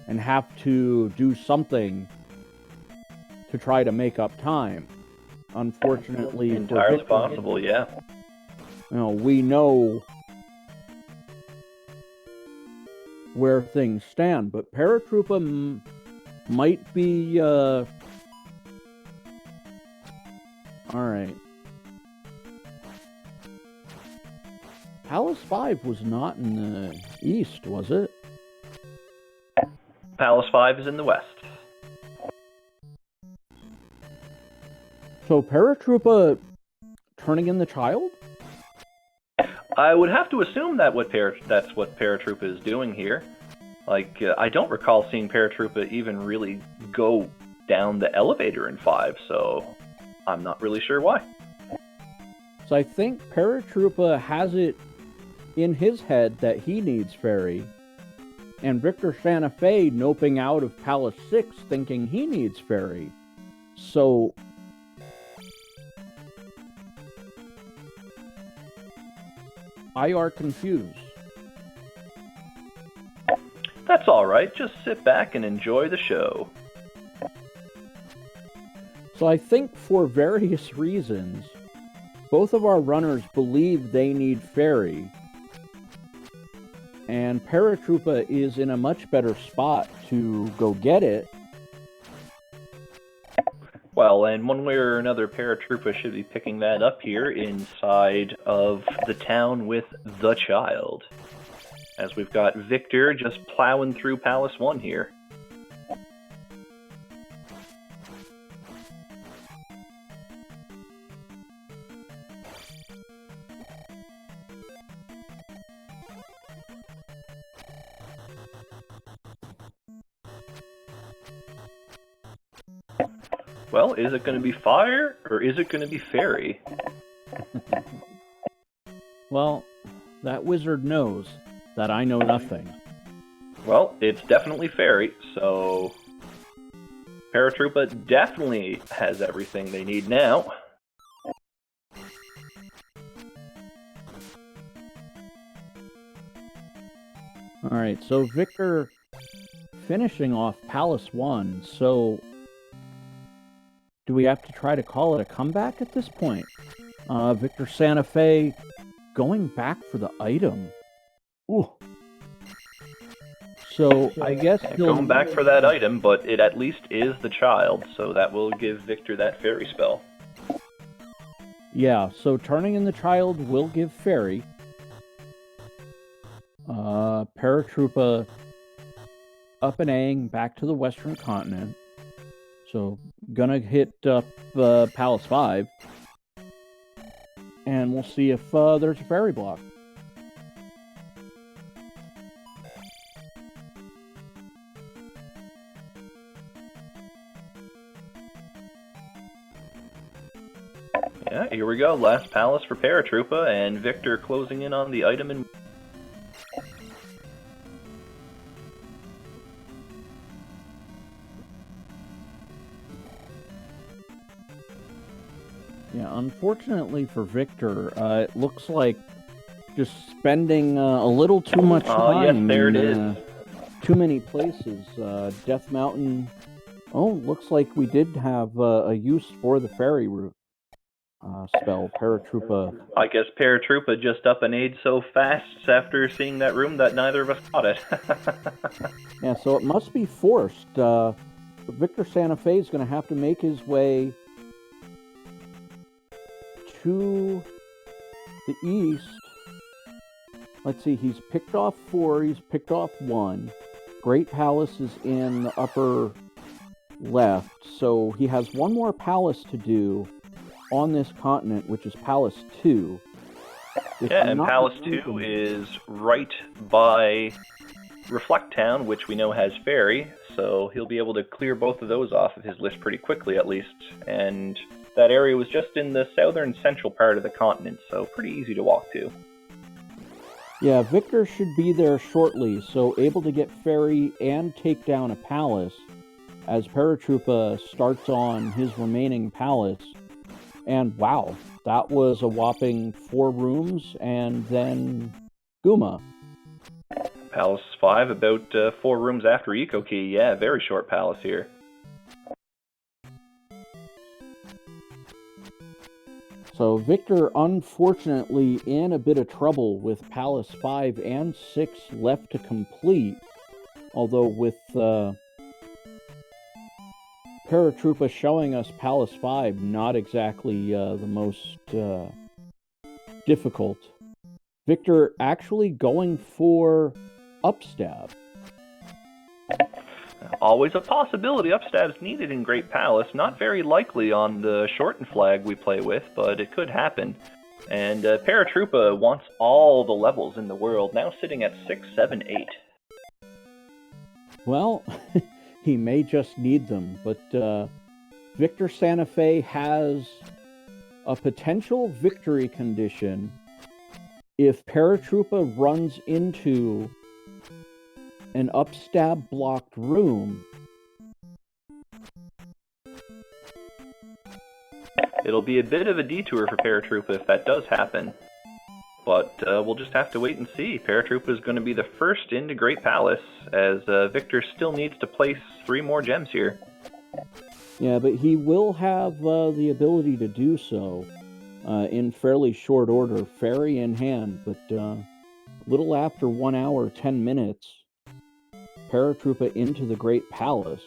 and have to do something to try to make up time. Unfortunately, entirely possible, yeah. You know, we know where things stand, but Paratroopa might be all right. Palace 5 was not in the east, was it? Palace 5 is in the west. So Paratroopa turning in the child? I would have to assume that that's what Paratroopa is doing here. Like, I don't recall seeing Paratroopa even really go down the elevator in 5, so I'm not really sure why. So I think Paratroopa has it in his head that he needs Fairy, and VictorSantafe noping out of Palace 6 thinking he needs Fairy. So I are confused. That's alright, just sit back and enjoy the show. So I think for various reasons, both of our runners believe they need Fairy, and Paratroopa is in a much better spot to go get it. Well, and one way or another, Paratroopa should be picking that up here inside of the town with the child. As we've got Victor just plowing through Palace 1 here. Well, is it going to be fire, or is it going to be fairy? Well, that wizard knows that I know nothing. Well, it's definitely fairy, so Paratroopa definitely has everything they need now. Alright, so Victor finishing off Palace 1, so do we have to try to call it a comeback at this point? VictorSantafe going back for the item. Ooh. So I guess going back for that item, but it at least is the child, so that will give Victor that fairy spell. Yeah, so turning in the child will give fairy. Paratroopa up and A-ing back to the western continent. So gonna hit up Palace 5. And we'll see if there's a fairy block. Yeah, here we go. Last palace for Paratroopa, and Victor closing in on the item in... Yeah, unfortunately for Victor, it looks like just spending a little too much time yes, there it is. Too many places. Death Mountain... Oh, looks like we did have a use for the fairy route spell. Paratroopa... I guess Paratroopa just up and A'd so fast after seeing that room that neither of us caught it. Yeah, so it must be forced. Victor Santafe is going to have to make his way to the east, let's see, he's picked off 4, he's picked off 1. Great Palace is in the upper left, so he has one more palace to do on this continent, which is Palace 2. Yeah, and Palace 2 is right by Reflect Town, which we know has Ferry, so he'll be able to clear both of those off of his list pretty quickly, at least. And that area was just in the southern central part of the continent, so pretty easy to walk to. Yeah, Victor should be there shortly, so able to get Ferry and take down a palace as Paratroopa starts on his remaining palace. And wow, that was a whopping 4 rooms, and then Guma. Palace 5, about 4 rooms after Eco Key. Yeah, very short palace here. So Victor, unfortunately, in a bit of trouble with Palace 5 and 6 left to complete. Although with Paratroopa showing us Palace 5, not exactly the most difficult. Victor actually going for upstab. Always a possibility upstab's needed in Great Palace. Not very likely on the shortened flag we play with, but it could happen. And Paratroopa wants all the levels in the world, now sitting at 6, 7, 8. Well, he may just need them, but VictorSantafe has a potential victory condition if Paratroopa runs into an upstab blocked room. It'll be a bit of a detour for Paratroopa if that does happen. But we'll just have to wait and see. Paratroopa is going to be the first into Great Palace, as Victor still needs to place 3 more gems here. Yeah, but he will have the ability to do so in fairly short order, Ferry in hand, but little after 1 hour, 10 minutes, Paratroopa into the Great Palace.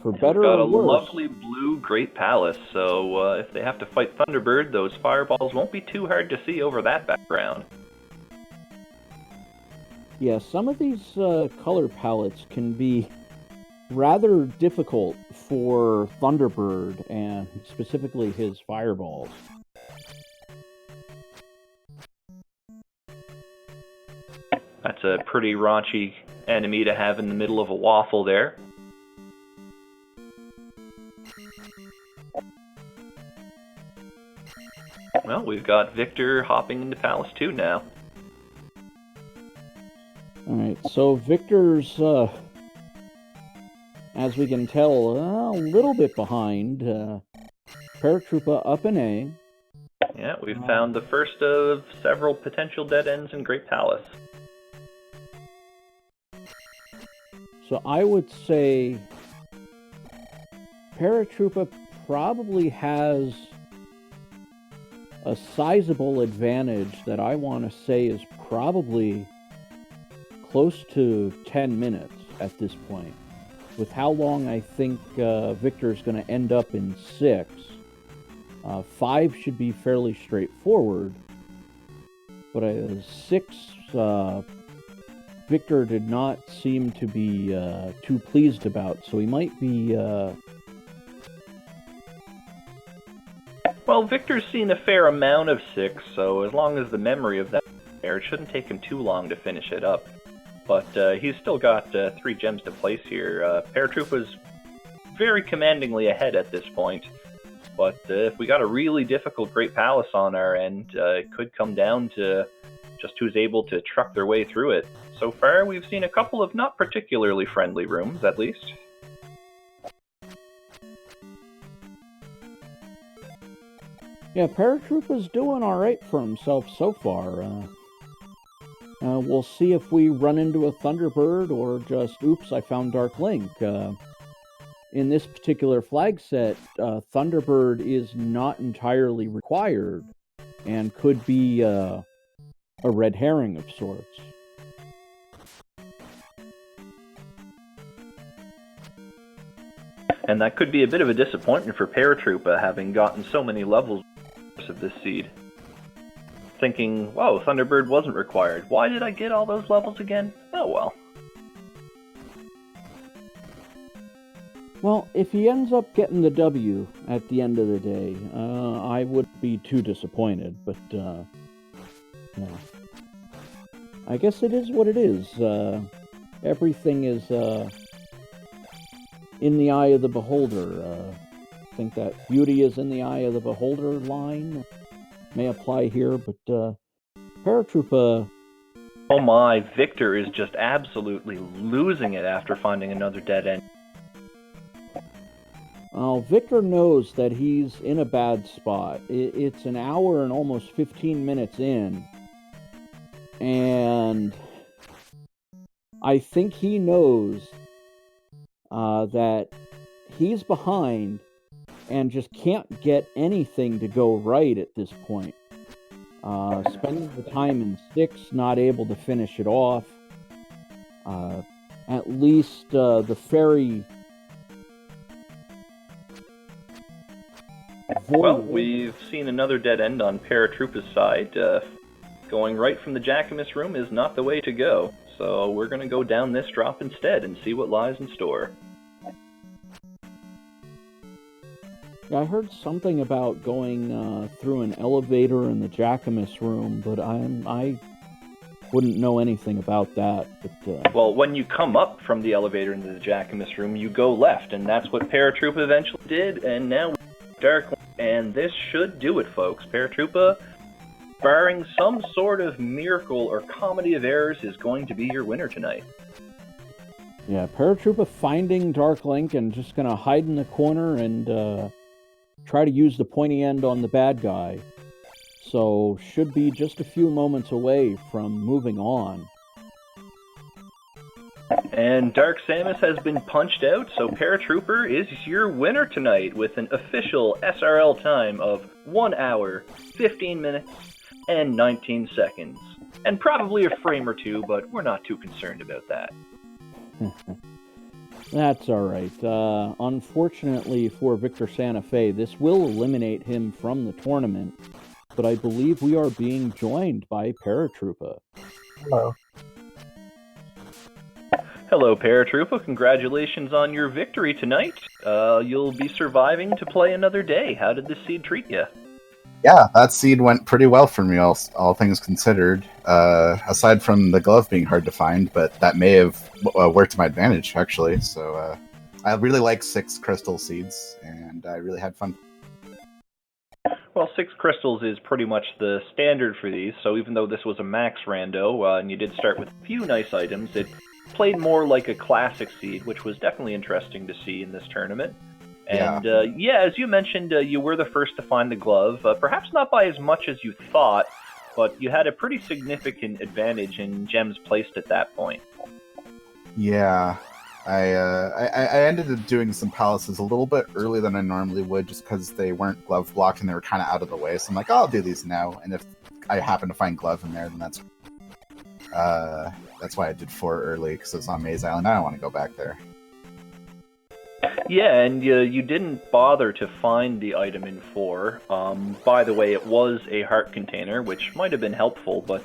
For better got or a worse, lovely blue Great Palace, so if they have to fight Thunderbird, those fireballs won't be too hard to see over that background. yeah, some of these color palettes can be rather difficult for Thunderbird, and specifically his fireballs. That's a pretty raunchy enemy to have in the middle of a waffle there. Well, we've got Victor hopping into Palace 2 now. Alright, so Victor's, as we can tell, a little bit behind. Paratroopa up in A. Yeah, we've found the first of several potential dead ends in Great Palace. So I would say Paratroopa probably has a sizable advantage that I want to say is probably close to 10 minutes at this point. With how long I think Victor's going to end up in 6. 5 should be fairly straightforward, but 6, Victor did not seem to be too pleased about, so he might be... Well, Victor's seen a fair amount of 6, so as long as the memory of that is there, it shouldn't take him too long to finish it up. But he's still got 3 gems to place here. Paratroopa's very commandingly ahead at this point. But if we got a really difficult Great Palace on our end, it could come down to just who's able to truck their way through it. So far, we've seen a couple of not particularly friendly rooms, at least. Yeah, Paratroopa's doing alright for himself so far. We'll see if we run into a Thunderbird or just, oops, I found Dark Link. In this particular flag set, Thunderbird is not entirely required and could be a red herring of sorts. And that could be a bit of a disappointment for Paratroopa, having gotten so many levels of this seed. Thinking, whoa, Thunderbird wasn't required. Why did I get all those levels again? Oh well. Well, if he ends up getting the W at the end of the day, I wouldn't be too disappointed, but, yeah. I guess it is what it is. Everything is, in the eye of the beholder. I think that beauty is in the eye of the beholder line may apply here, but, Paratroopa... Oh my, Victor is just absolutely losing it after finding another dead end. Victor knows that he's in a bad spot. It's an hour and almost 15 minutes in. And I think he knows that he's behind and just can't get anything to go right at this point. Spending the time in 6, not able to finish it off. At least the ferry... Well, we've seen another dead end on Paratroopa's side. Going right from the Jackamus room is not the way to go, so we're going to go down this drop instead and see what lies in store. Yeah, I heard something about going through an elevator in the Jackamus room, but I wouldn't know anything about that. But, Well, when you come up from the elevator into the Jackamus room, you go left, and that's what Paratroopa eventually did, and now Dark, and this should do it, folks. Paratroopa, barring some sort of miracle or comedy of errors, is going to be your winner tonight. Yeah, Paratroopa finding Dark Link and just gonna hide in the corner and try to use the pointy end on the bad guy. So, should be just a few moments away from moving on. And Dark Samus has been punched out, so Paratrooper is your winner tonight with an official SRL time of 1 hour, 15 minutes, and 19 seconds. And probably a frame or two, but we're not too concerned about that. That's alright. Unfortunately for VictorSantafe, this will eliminate him from the tournament, but I believe we are being joined by Paratroopa. Hello. Hello, Paratroopa. Congratulations on your victory tonight. You'll be surviving to play another day. How did this seed treat you? Yeah, that seed went pretty well for me, all things considered. Aside from the glove being hard to find, but that may have worked to my advantage, actually. So I really like 6 crystal seeds, and I really had fun. Well, 6 crystals is pretty much the standard for these, so even though this was a max rando, and you did start with a few nice items, it played more like a classic seed, which was definitely interesting to see in this tournament. And as you mentioned, you were the first to find the glove, perhaps not by as much as you thought, but you had a pretty significant advantage in gems placed at that point. Yeah, I ended up doing some palaces a little bit earlier than I normally would, just because they weren't glove blocked and they were kind of out of the way. So I'm like, oh, I'll do these now, and if I happen to find glove in there, then that's why I did 4 early, because it's on Maze Island. I don't want to go back there. Yeah, and you didn't bother to find the item in 4. By the way, it was a heart container, which might have been helpful, but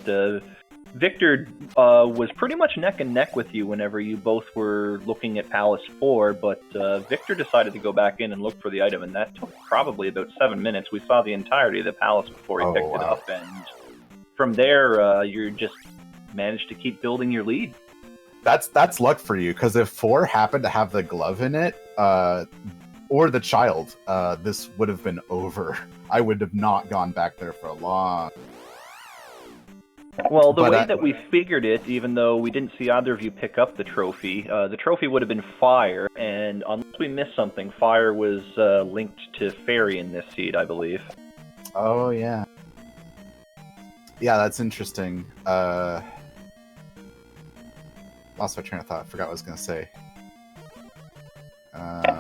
Victor was pretty much neck and neck with you whenever you both were looking at Palace 4, but Victor decided to go back in and look for the item, and that took probably about 7 minutes. We saw the entirety of the Palace before he picked it up, and from there, you just managed to keep building your lead. That's luck for you, because if 4 happened to have the glove in it, or the child, this would have been over. I would have not gone back there for a long. Well, the way that we figured it, even though we didn't see either of you pick up the trophy would have been fire, and unless we missed something, fire was linked to fairy in this seed, I believe. Oh, yeah. Yeah, that's interesting. Lost my train of thought. Forgot what I was going to say.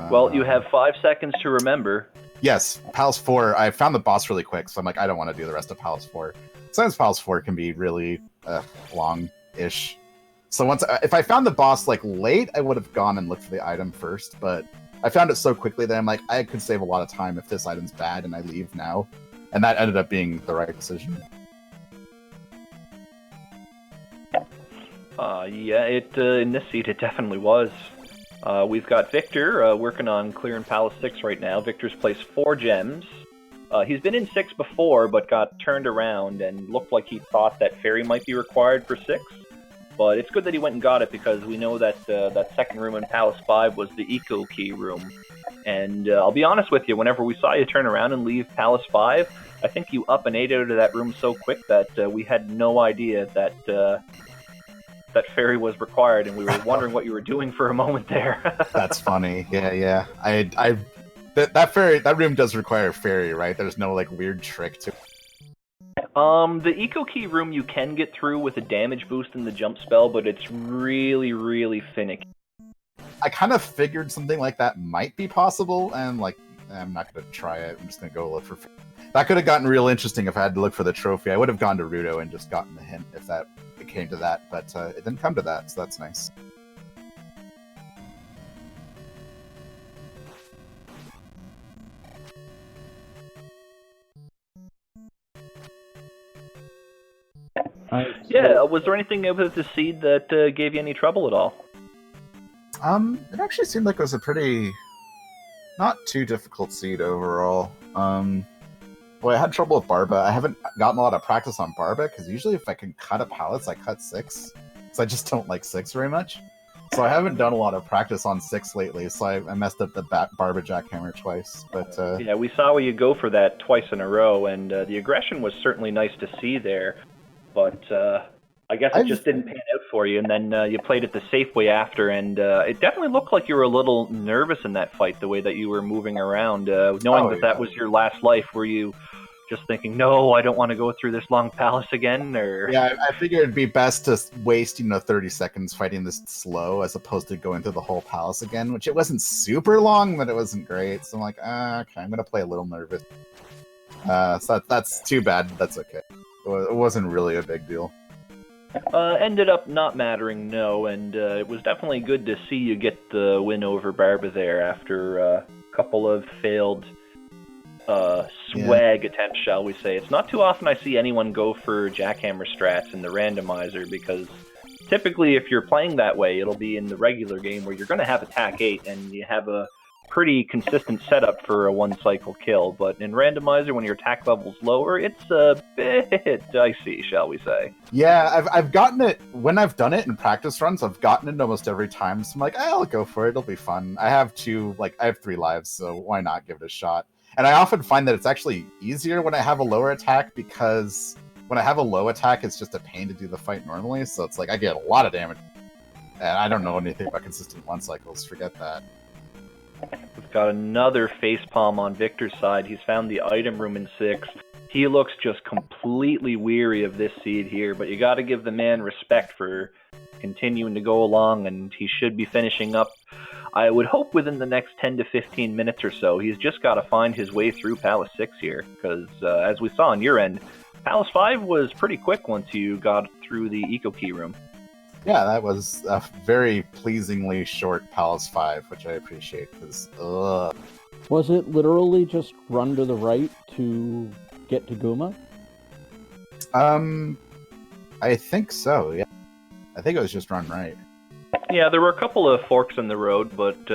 Well, you have 5 seconds to remember. Yes, Palace 4. I found the boss really quick, so I'm like, I don't want to do the rest of Palace 4. Sometimes Palace 4 can be really long-ish. So if I found the boss like late, I would have gone and looked for the item first. But I found it so quickly that I'm like, I could save a lot of time if this item's bad and I leave now. And that ended up being the right decision. Yeah, in this seed it definitely was. We've got Victor working on clearing Palace 6 right now. Victor's placed 4 gems. He's been in 6 before, but got turned around and looked like he thought that Fairy might be required for 6. But it's good that he went and got it, because we know that that second room in Palace 5 was the Eco Key room. And I'll be honest with you, whenever we saw you turn around and leave Palace 5, I think you up and ate out of that room so quick that we had no idea that that Fairy was required, and we were wondering what you were doing for a moment there. That's funny. Yeah. That room does require Fairy, right? There's no like weird trick to it. The Eco Key room you can get through with a damage boost in the jump spell, but it's really, really finicky. I kind of figured something like that might be possible, and like, I'm not going to try it. I'm just going to go look for Fairy. That could have gotten real interesting if I had to look for the trophy. I would have gone to Rando and just gotten the hint if it came to that, but it didn't come to that, so that's nice. Yeah, was there anything with the seed that gave you any trouble at all? It actually seemed like it was a pretty not too difficult seed overall. Well, I had trouble with Barba. I haven't gotten a lot of practice on Barba, because usually if I can cut a palace, I cut 6. So I just don't like 6 very much. So I haven't done a lot of practice on 6 lately, so I messed up the Barba jackhammer twice. But yeah, we saw you go for that twice in a row, and the aggression was certainly nice to see there. But I guess it just didn't pan out for you, and then you played it the safe way after, and it definitely looked like you were a little nervous in that fight, the way that you were moving around, knowing that was your last life. Were you just thinking, no, I don't want to go through this long palace again? Or yeah, I figured it'd be best to waste 30 seconds fighting this slow as opposed to going through the whole palace again, which it wasn't super long, but it wasn't great. So I'm like, okay, I'm gonna play a little nervous. So that's too bad. That's okay. It wasn't really a big deal. Ended up not mattering, no, and it was definitely good to see you get the win over Barba there after a couple of failed swag attempts, shall we say. It's not too often I see anyone go for jackhammer strats in the randomizer, because typically if you're playing that way, it'll be in the regular game where you're going to have attack 8 and you have a pretty consistent setup for a one-cycle kill, but in randomizer, when your attack level's lower, it's a bit dicey, shall we say. Yeah, I've gotten it, when I've done it in practice runs, I've gotten it almost every time, so I'm like, I'll go for it, it'll be fun. I have 3 lives, so why not give it a shot? And I often find that it's actually easier when I have a lower attack, because when I have a low attack, it's just a pain to do the fight normally, so it's like I get a lot of damage. And I don't know anything about consistent one cycles, forget that. We've got another facepalm on Victor's side. He's found the item room in 6. He looks just completely weary of this seed here, but you gotta give the man respect for continuing to go along, and he should be finishing up, I would hope, within the next 10 to 15 minutes or so. He's just got to find his way through Palace 6 here, because as we saw on your end, Palace 5 was pretty quick once you got through the Eco Key room. Yeah, that was a very pleasingly short Palace 5, which I appreciate, because, Was it literally just run to the right to get to Guma? I think so, yeah. I think it was just run right. Yeah, there were a couple of forks in the road, but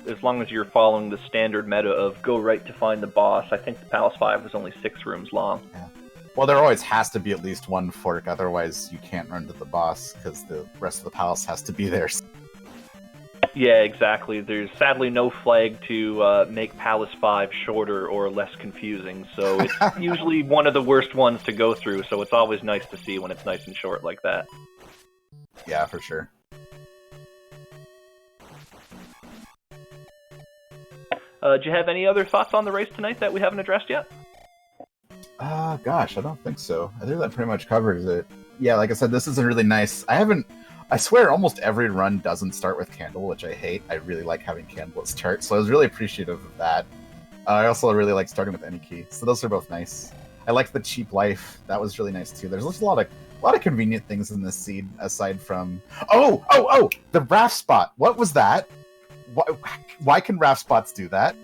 as long as you're following the standard meta of go right to find the boss, I think the Palace 5 was only 6 rooms long. Yeah. Well, there always has to be at least one fork, otherwise you can't run to the boss, because the rest of the palace has to be there. Yeah, exactly. There's sadly no flag to make Palace 5 shorter or less confusing, so it's usually one of the worst ones to go through, so it's always nice to see when it's nice and short like that. Yeah, for sure. Do you have any other thoughts on the race tonight that we haven't addressed yet? Gosh, I don't think so. I think that pretty much covers it. Yeah, like I said, this is a really nice... I swear almost every run doesn't start with Candle, which I hate. I really like having Candle at start, so I was really appreciative of that. I also really like starting with any key, so those are both nice. I like the cheap life. That was really nice too. There's a lot of convenient things in this seed, aside from... Oh! The raft spot! What was that? why can raft spots do that?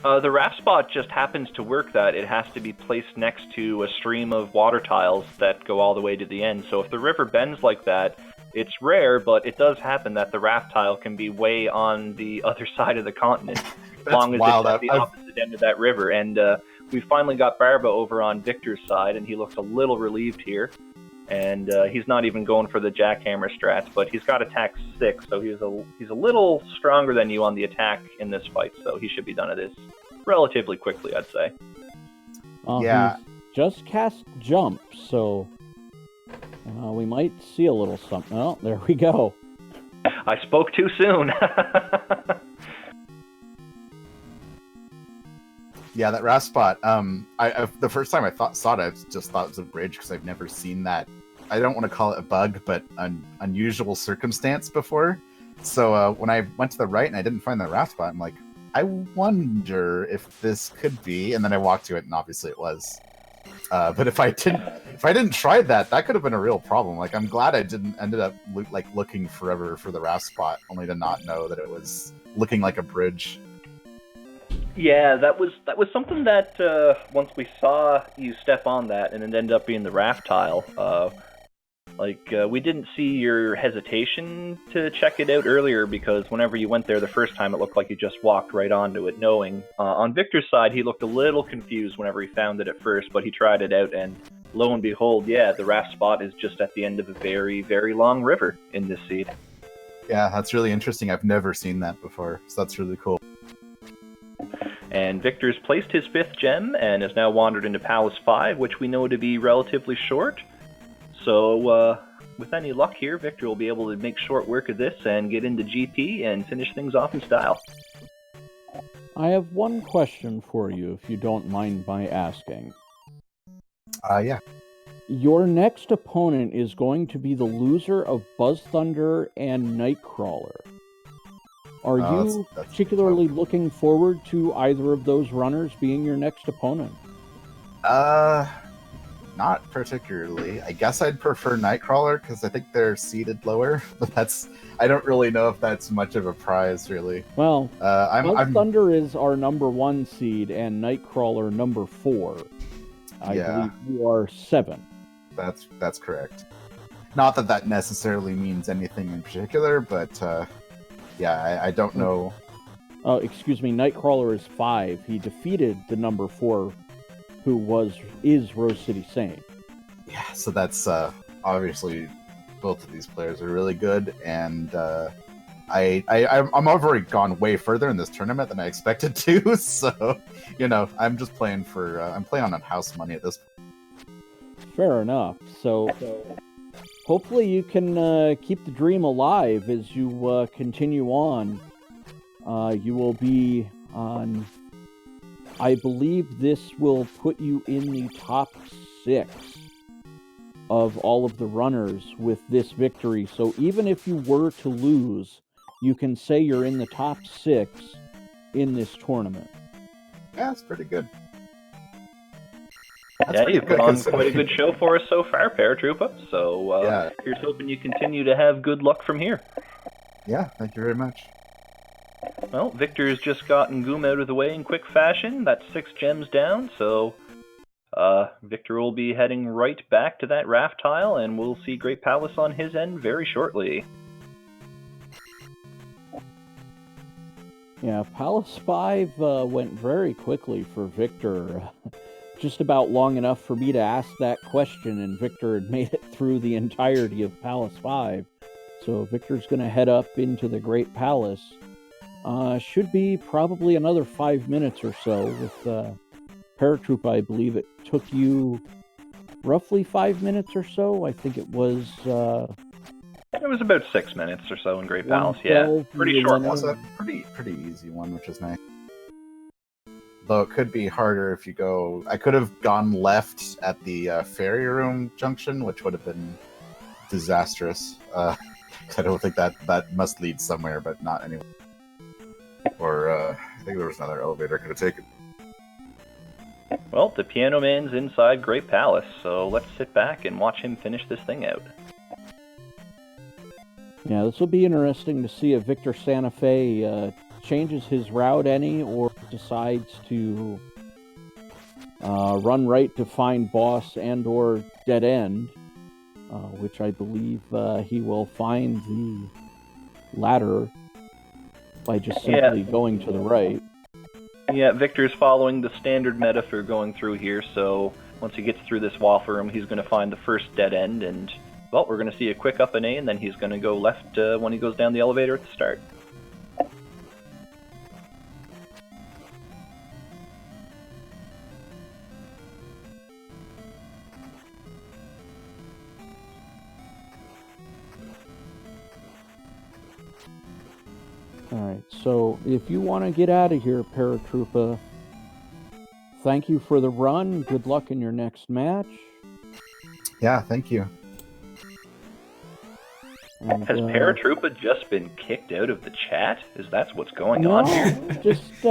The raft spot just happens to work that it has to be placed next to a stream of water tiles that go all the way to the end. So if the river bends like that, it's rare, but it does happen that the raft tile can be way on the other side of the continent, as long as it's at the opposite end of that river. And we finally got Barba over on Victor's side, and he looks a little relieved here. And he's not even going for the jackhammer strats, but he's got attack 6, so he's a little stronger than you on the attack in this fight, so he should be done at this relatively quickly, I'd say. Yeah. He's just cast jump, so we might see a little something. Oh, there we go. I spoke too soon. Yeah, that raft spot. I the first time I saw it, I just thought it was a bridge because I've never seen that. I don't want to call it a bug, but an unusual circumstance before. So when I went to the right and I didn't find that raft spot, I'm like, I wonder if this could be. And then I walked to it, and obviously it was. But if I didn't try that, that could have been a real problem. Like, I'm glad I didn't ended up looking forever for the raft spot, only to not know that it was looking like a bridge. Yeah, that was something that once we saw you step on that and it ended up being the raft tile, we didn't see your hesitation to check it out earlier, because whenever you went there the first time it looked like you just walked right onto it knowing. On Victor's side, he looked a little confused whenever he found it at first, but he tried it out and lo and behold, yeah, the raft spot is just at the end of a very, very long river in this seed. Yeah, that's really interesting. I've never seen that before, so that's really cool. And Victor's placed his 5th gem and has now wandered into Palace 5, which we know to be relatively short. So, with any luck here, Victor will be able to make short work of this and get into GP and finish things off in style. I have one question for you, if you don't mind my asking. Yeah. Your next opponent is going to be the loser of Buzz Thunder and Nightcrawler. Are you particularly looking forward to either of those runners being your next opponent? Not particularly. I guess I'd prefer Nightcrawler because I think they're seated lower, but I don't really know if that's much of a prize, really. Well, Buzz Thunder is our number 1 seed and Nightcrawler number 4. I believe you are 7. That's correct. Not that necessarily means anything in particular, but yeah, I don't know. Oh, excuse me, Nightcrawler is 5. He defeated the number 4, who is Rose City Saint. Yeah, so that's obviously both of these players are really good, and I'm already gone way further in this tournament than I expected to. So, I'm just playing for I'm playing on house money at this point. Fair enough. So hopefully you can keep the dream alive as you continue on. You will be on... I believe this will put you in the top 6 of all of the runners with this victory. So even if you were to lose, you can say you're in the top 6 in this tournament. Yeah, that's pretty good. You've put on quite a good show for us so far, Paratroopa. So here's hoping you continue to have good luck from here. Yeah, thank you very much. Well, Victor's just gotten Goom out of the way in quick fashion. That's 6 gems down, so Victor will be heading right back to that raft tile, and we'll see Great Palace on his end very shortly. Yeah, Palace 5 went very quickly for Victor. Just about long enough for me to ask that question, and Victor had made it through the entirety of Palace 5. So Victor's going to head up into the Great Palace. Should be probably another 5 minutes or so. With Paratroopa, I believe it took you roughly 5 minutes or so. I think it was... It was about 6 minutes or so in Great Palace, yeah. Pretty short. It was a pretty easy one, which is nice. Though it could be harder if you go... I could have gone left at the ferry room junction, which would have been disastrous. I don't think that must lead somewhere, but not anywhere. Or, I think there was another elevator I could have taken. Well, the Piano Man's inside Great Palace, so let's sit back and watch him finish this thing out. Yeah, this will be interesting to see if VictorSantafe changes his route any or decides to run right to find boss and or dead end, which I believe he will find the latter by just simply going to the right. Yeah, Victor's following the standard meta for going through here, so once he gets through this waffle room, he's going to find the first dead end, and, well, we're going to see a quick up and A, and then he's going to go left when he goes down the elevator at the start. Alright, so if you want to get out of here, Paratroopa, thank you for the run. Good luck in your next match. Yeah, thank you. And, has Paratroopa just been kicked out of the chat? Is that what's going on here? Just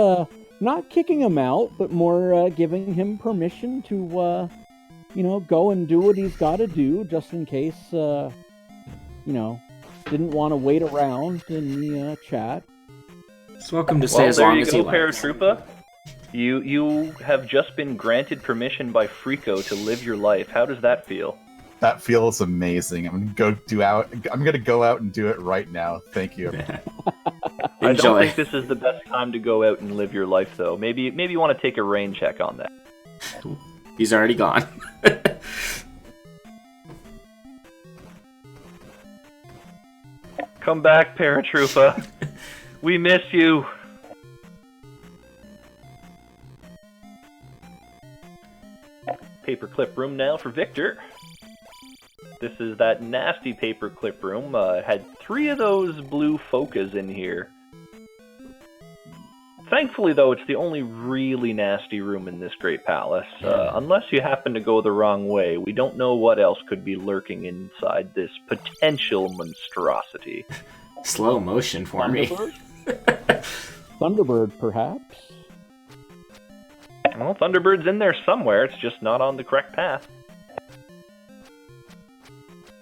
not kicking him out, but more giving him permission to, go and do what he's got to do, just in case, didn't want to wait around in the chat. It's welcome to stay as long as he likes. Paratroopa. You have just been granted permission by Frico to live your life. How does that feel? That feels amazing. I'm gonna go out and do it right now. Thank you. I don't think this is the best time to go out and live your life, though. Maybe you want to take a rain check on that. He's already gone. Come back, Paratroopa. We miss you. Paperclip room now for Victor. This is that nasty paperclip room. Had 3 of those blue focus in here. Thankfully, though, it's the only really nasty room in this great palace. Unless you happen to go the wrong way, we don't know what else could be lurking inside this potential monstrosity. Slow motion for me. Thunderbird, perhaps? Well, Thunderbird's in there somewhere. It's just not on the correct path.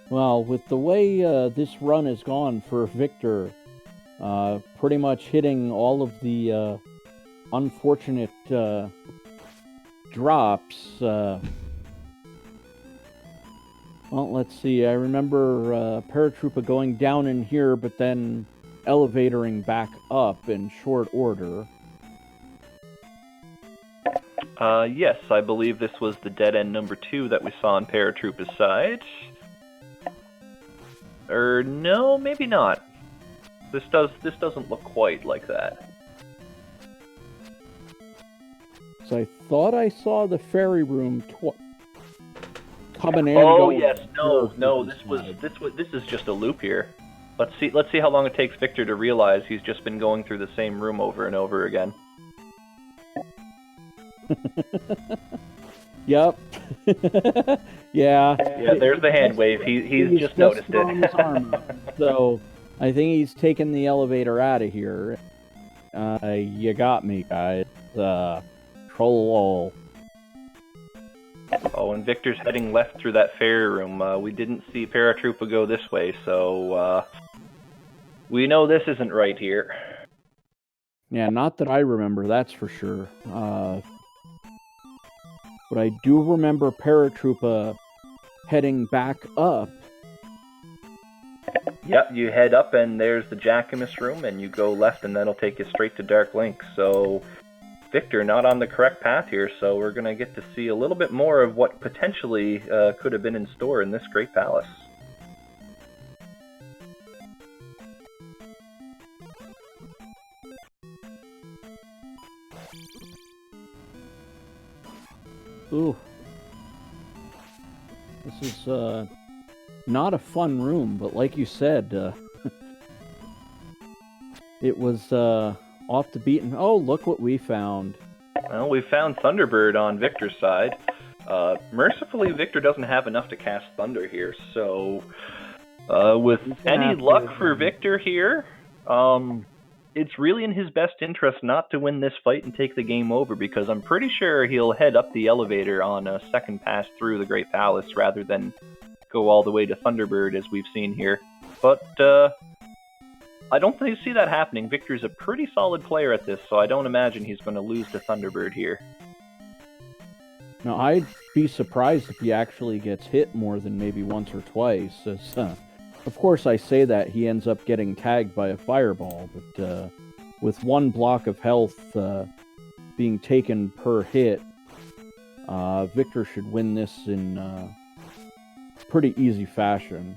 Well, with the way this run has gone for Victor, pretty much hitting all of the unfortunate drops. Well, let's see. I remember Paratroopa going down in here, but then elevatoring back up in short order. Yes, I believe this was the dead end number 2 that we saw on Paratroopa's side. Or no, maybe not. This doesn't look quite like that. So I thought I saw the ferry room coming in. Oh yes, no. This is just a loop here. Let's see how long it takes Victor to realize he's just been going through the same room over and over again. Yep. Yeah. Yeah, there's the hand wave. He's just noticed it. So I think he's taking the elevator out of here. You got me, guys. Troll. Oh, and Victor's heading left through that ferry room. We didn't see Paratroopa go this way, so we know this isn't right here. Yeah, not that I remember, that's for sure. But I do remember Paratroopa heading back up. Yep, you head up and there's the Jackamus room, and you go left and that'll take you straight to Dark Link. So, Victor, not on the correct path here, so we're going to get to see a little bit more of what potentially could have been in store in this great palace. Ooh. This is not a fun room, but like you said, it was off the beaten. Oh, look what we found. Well, we found Thunderbird on Victor's side. Mercifully, Victor doesn't have enough to cast Thunder here, so with any luck for Victor here, it's really in his best interest not to win this fight and take the game over, because I'm pretty sure he'll head up the elevator on a second pass through the Great Palace rather than go all the way to Thunderbird as we've seen here. but I don't see that happening. Victor's a pretty solid player at this, so I don't imagine he's going to lose to Thunderbird here. Now, I'd be surprised if he actually gets hit more than maybe once or twice. As, of course, I say that he ends up getting tagged by a fireball, but with one block of health being taken per hit, Victor should win this in pretty easy fashion.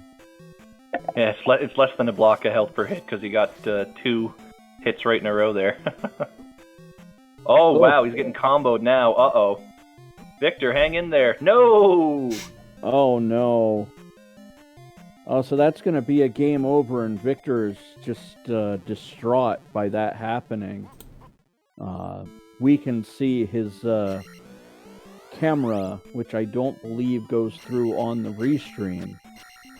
Yeah, it's less than a block of health per hit because he got 2 hits right in a row there. Oh, wow, he's getting comboed now. Uh-oh. Victor, hang in there. No! Oh, no. Oh, so that's going to be a game over, and Victor's just distraught by that happening. We can see his camera, which I don't believe goes through on the restream.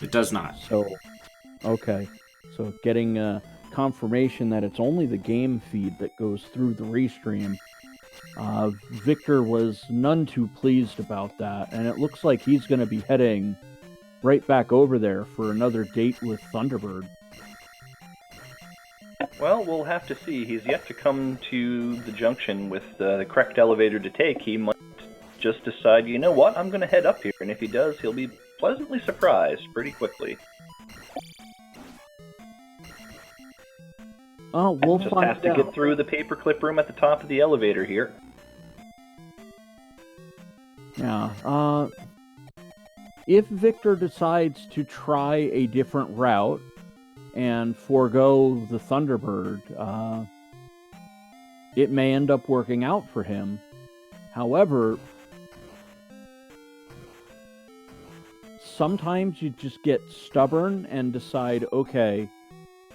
It does not. So, okay. So getting confirmation that it's only the game feed that goes through the restream. Victor was none too pleased about that, and it looks like he's going to be heading right back over there for another date with Thunderbird. Well, we'll have to see. He's yet to come to the junction with the correct elevator to take. He might just decide, you know what, I'm going to head up here, and if he does, he'll be pleasantly surprised pretty quickly. Oh, we'll just find has to out. get through the paperclip room at the top of the elevator here. Yeah, if Victor decides to try a different route and forego the Thunderbird, it may end up working out for him. However, sometimes you just get stubborn and decide, okay,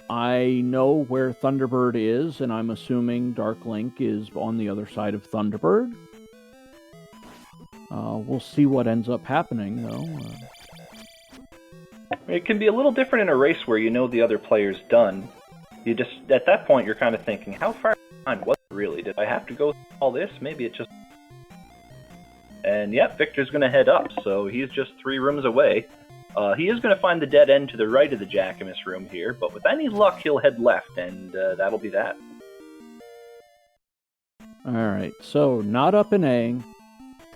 I know where Thunderbird is, and I'm assuming Dark Link is on the other side of Thunderbird. We'll see what ends up happening, though. It can be a little different in a race where you know the other player's done. You just, at that point, you're kind of thinking, how far behind was it really? Did I have to go through all this? Maybe it just... And yeah, Victor's going to head up, so he's just 3 rooms away. He is going to find the dead end to the right of the Jackamus room here, but with any luck, he'll head left, and that'll be that. Alright, so not up and A-ing.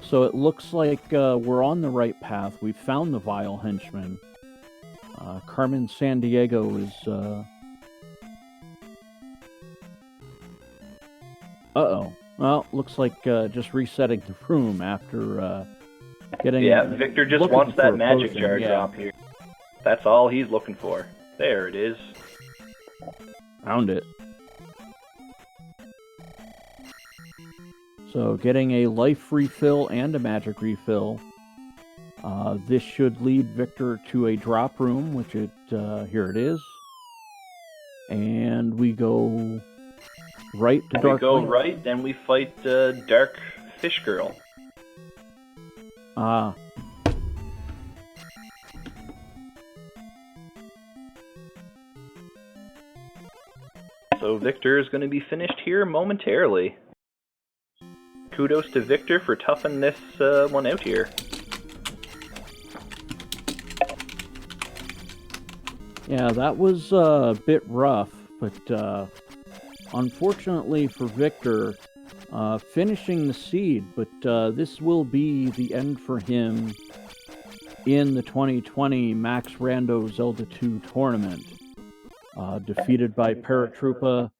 So it looks like we're on the right path. We've found the Vile Henchman. Carmen Sandiego is... Uh-oh. Well, looks like just resetting the room after getting... Yeah, Victor just wants that magic jar drop here. That's all he's looking for. There it is. Found it. So getting a life refill and a magic refill. This should lead Victor to a drop room, which here it is. And we go right to Dark Link. We go right, and we fight Dark Fish Girl. Ah. So Victor is going to be finished here momentarily. Kudos to Victor for toughing this one out here. Yeah, that was a bit rough, but unfortunately for Victor, finishing the seed, but this will be the end for him in the 2020 Max Rando Zelda 2 tournament. Defeated by Paratroopa.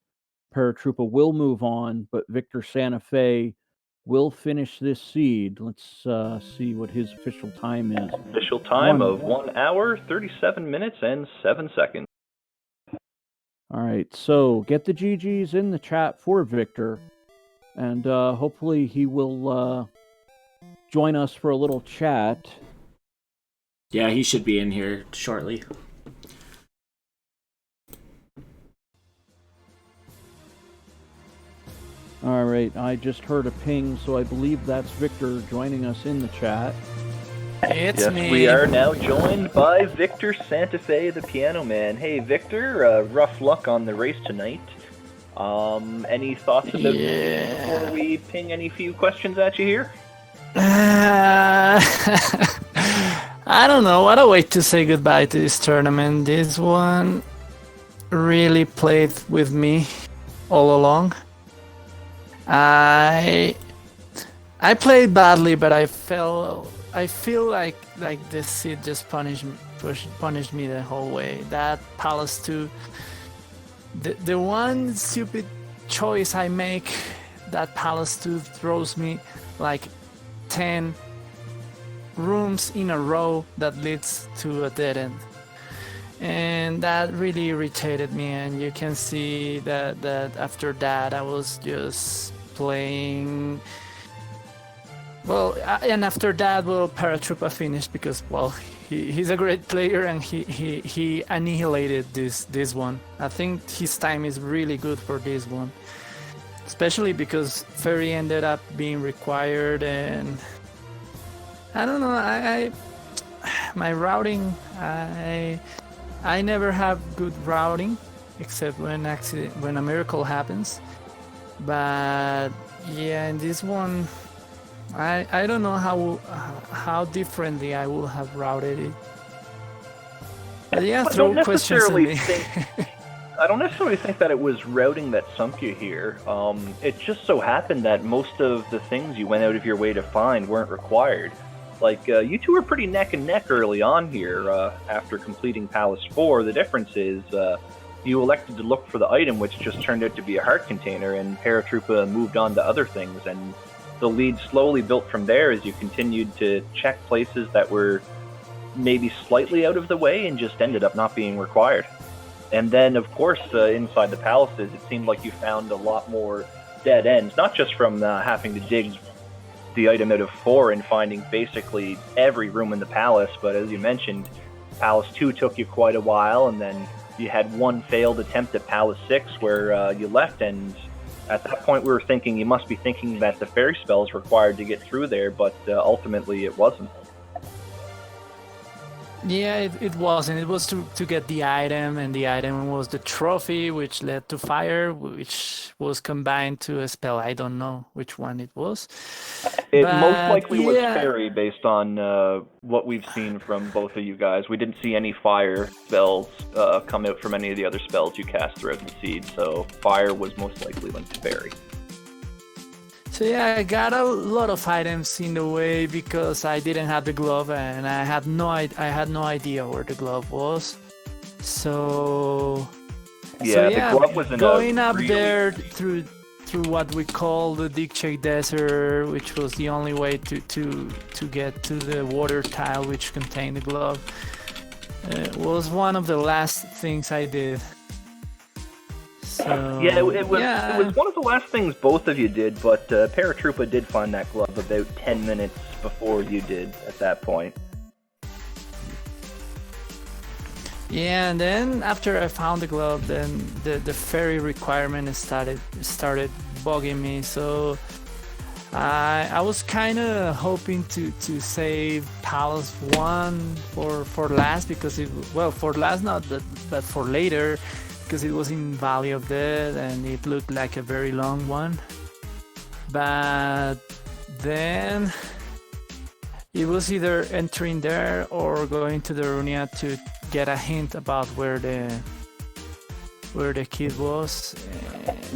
Paratroopa will move on, but VictorSantafe will finish this seed. Let's see what his official time is. Official time of 1 hour, 37 minutes, and 7 seconds. Alright, so get the GGs in the chat for Victor, and hopefully he will join us for a little chat. Yeah, he should be in here shortly. Alright, I just heard a ping, so I believe that's Victor joining us in the chat. It's me. We are now joined by VictorSantafe, the Piano Man. Hey, Victor, rough luck on the race tonight. Any thoughts about before we ping any few questions at you here? I I don't know. What a way to say goodbye to this tournament. This one really played with me all along. I played badly, but I feel like this seed just punished me the whole way. That Palace 2, the one stupid choice I make, that Palace 2 throws me like 10 rooms in a row that leads to a dead end. And that really irritated me, and you can see that after that I was just playing. Well, and after that, Paratroopa finished because, well, he's a great player and he annihilated this one. I think his time is really good for this one, especially because Ferry ended up being required, and I don't know. My routing, I never have good routing, except when a miracle happens. But yeah, in this one, I don't know how differently I would have routed it. But yeah, throw questions at me. I don't necessarily think that it was routing that sunk you here. It just so happened that most of the things you went out of your way to find weren't required. Like, you two were pretty neck and neck early on here after completing Palace 4. The difference is you elected to look for the item, which just turned out to be a heart container, and Paratroopa moved on to other things, and the lead slowly built from there as you continued to check places that were maybe slightly out of the way and just ended up not being required. And then, of course, inside the palaces, it seemed like you found a lot more dead ends, not just from having to dig the item out of 4 and finding basically every room in the palace, but as you mentioned, Palace 2 took you quite a while, and then you had one failed attempt at Palace 6 where you left, and at that point we were thinking you must be thinking that the fairy spell is required to get through there, but ultimately it wasn't. Yeah, it wasn't. It was to get the item, and the item was the trophy, which led to fire, which was combined to a spell. I don't know which one it was. It most likely was fairy, based on what we've seen from both of you guys. We didn't see any fire spells come out from any of the other spells you cast throughout the seed, so fire was most likely linked to fairy. So yeah, I got a lot of items in the way because I didn't have the glove, and I had no idea where the glove was. So yeah, the glove was in going up there through what we call the Dikchek Desert, which was the only way to get to the water tile which contained the glove, was one of the last things I did. So, yeah, it was one of the last things both of you did, but Paratroopa did find that glove about 10 minutes before you did at that point. Yeah, and then after I found the glove, then the fairy requirement started bugging me. So I was kind of hoping to save Palace 1 for last, because for last not, but for later, because it was in Valley of Death and it looked like a very long one. But then it was either entering there or going to the Runia to get a hint about where the kid was.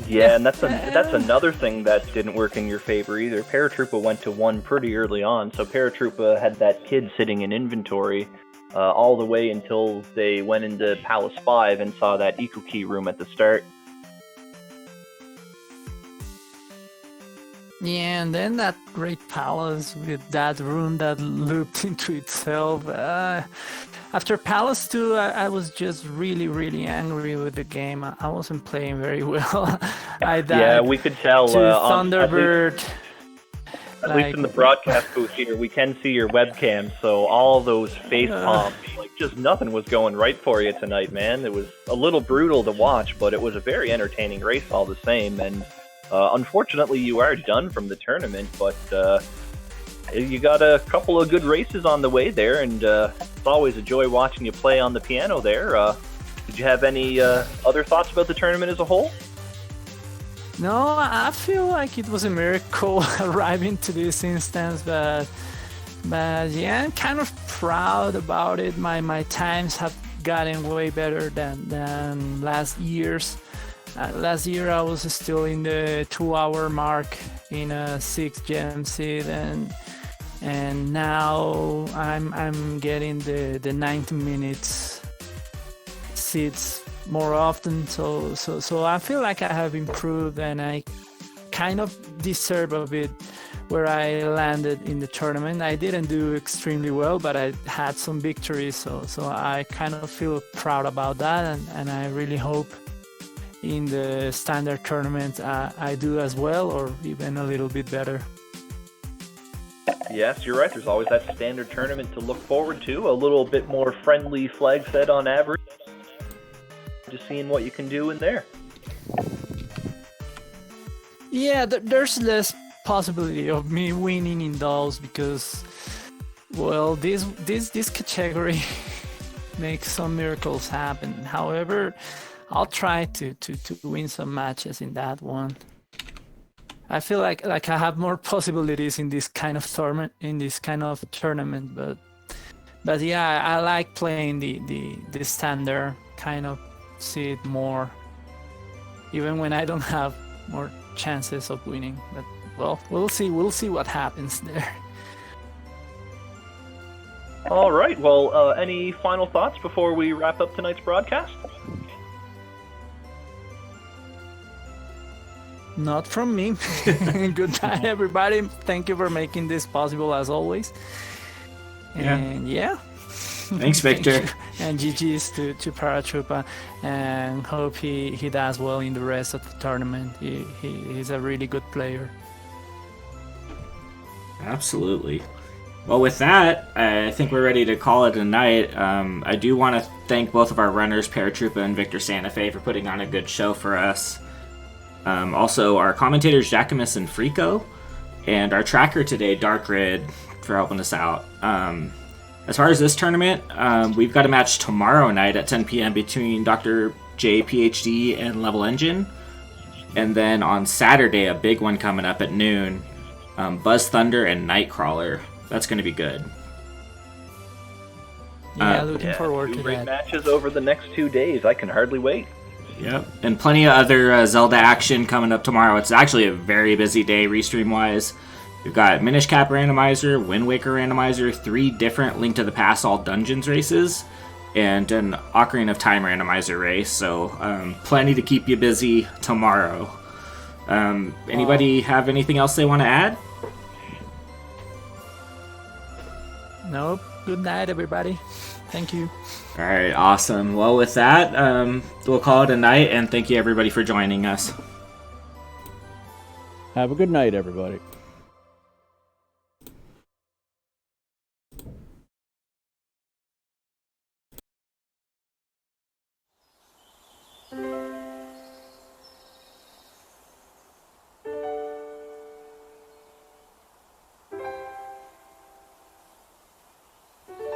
Yeah, and that's another thing that didn't work in your favor either. Paratroopa went to 1 pretty early on, so Paratroopa had that kid sitting in inventory all the way until they went into Palace 5 and saw that Eco Key room at the start. Yeah, and then that great palace with that room that looped into itself. After Palace 2, I was just really, really angry with the game. I wasn't playing very well. I died. Yeah, we could tell. To Thunderbird. At least in the broadcast booth here, we can see your webcam, so all those face palms, like just nothing was going right for you tonight, man. It was a little brutal to watch, but it was a very entertaining race all the same, and unfortunately you are done from the tournament, but you got a couple of good races on the way there, and it's always a joy watching you play on the piano there. Did you have any other thoughts about the tournament as a whole? No, I feel like it was a miracle arriving to this instance, but yeah, I'm kind of proud about it. My times have gotten way better than last year's. Last year I was still in the 2-hour mark in a 6 gem seed, and now I'm getting the 90 minutes seeds more often. So I feel like I have improved, and I kind of deserve a bit where I landed in the tournament. I didn't do extremely well, but I had some victories, so I kind of feel proud about that, and I really hope in the standard tournament I do as well, or even a little bit better. Yes, you're right. There's always that standard tournament to look forward to. A little bit more friendly flag set on average. Just seeing what you can do in there. Yeah, there's less possibility of me winning in those because, well, this category makes some miracles happen. However, I'll try to win some matches in that one. I feel like I have more possibilities in this kind of tournament, but yeah, I like playing the standard kind of seed more, even when I don't have more chances of winning. But well, we'll see what happens there. All right. Well, any final thoughts before we wrap up tonight's broadcast? Not from me. Good night, everybody. Thank you for making this possible, as always. And yeah. Thanks, Victor. And GG's to Paratroopa, and hope he does well in the rest of the tournament. He's a really good player. Absolutely. Well, with that, I think we're ready to call it a night. I do want to thank both of our runners, Paratroopa and VictorSantafe, for putting on a good show for us. Also, our commentators, Jacquemus and Frico, and our tracker today, Dark Red, for helping us out. As far as this tournament, we've got a match tomorrow night at 10 p.m. between Dr. J, PhD, and Level Engine. And then on Saturday, a big one coming up at noon, Buzz Thunder and Nightcrawler. That's going to be good. Yeah, looking forward to great that. Matches over the next 2 days. I can hardly wait. Yep, and plenty of other Zelda action coming up tomorrow. It's actually a very busy day restream-wise. We've got Minish Cap Randomizer, Wind Waker Randomizer, 3 different Link to the Past All Dungeons races, and an Ocarina of Time Randomizer race. So plenty to keep you busy tomorrow. Anybody have anything else they want to add? Nope. Good night, everybody. Thank you. All right, awesome. Well, with that, we'll call it a night, and thank you everybody for joining us. Have a good night, everybody.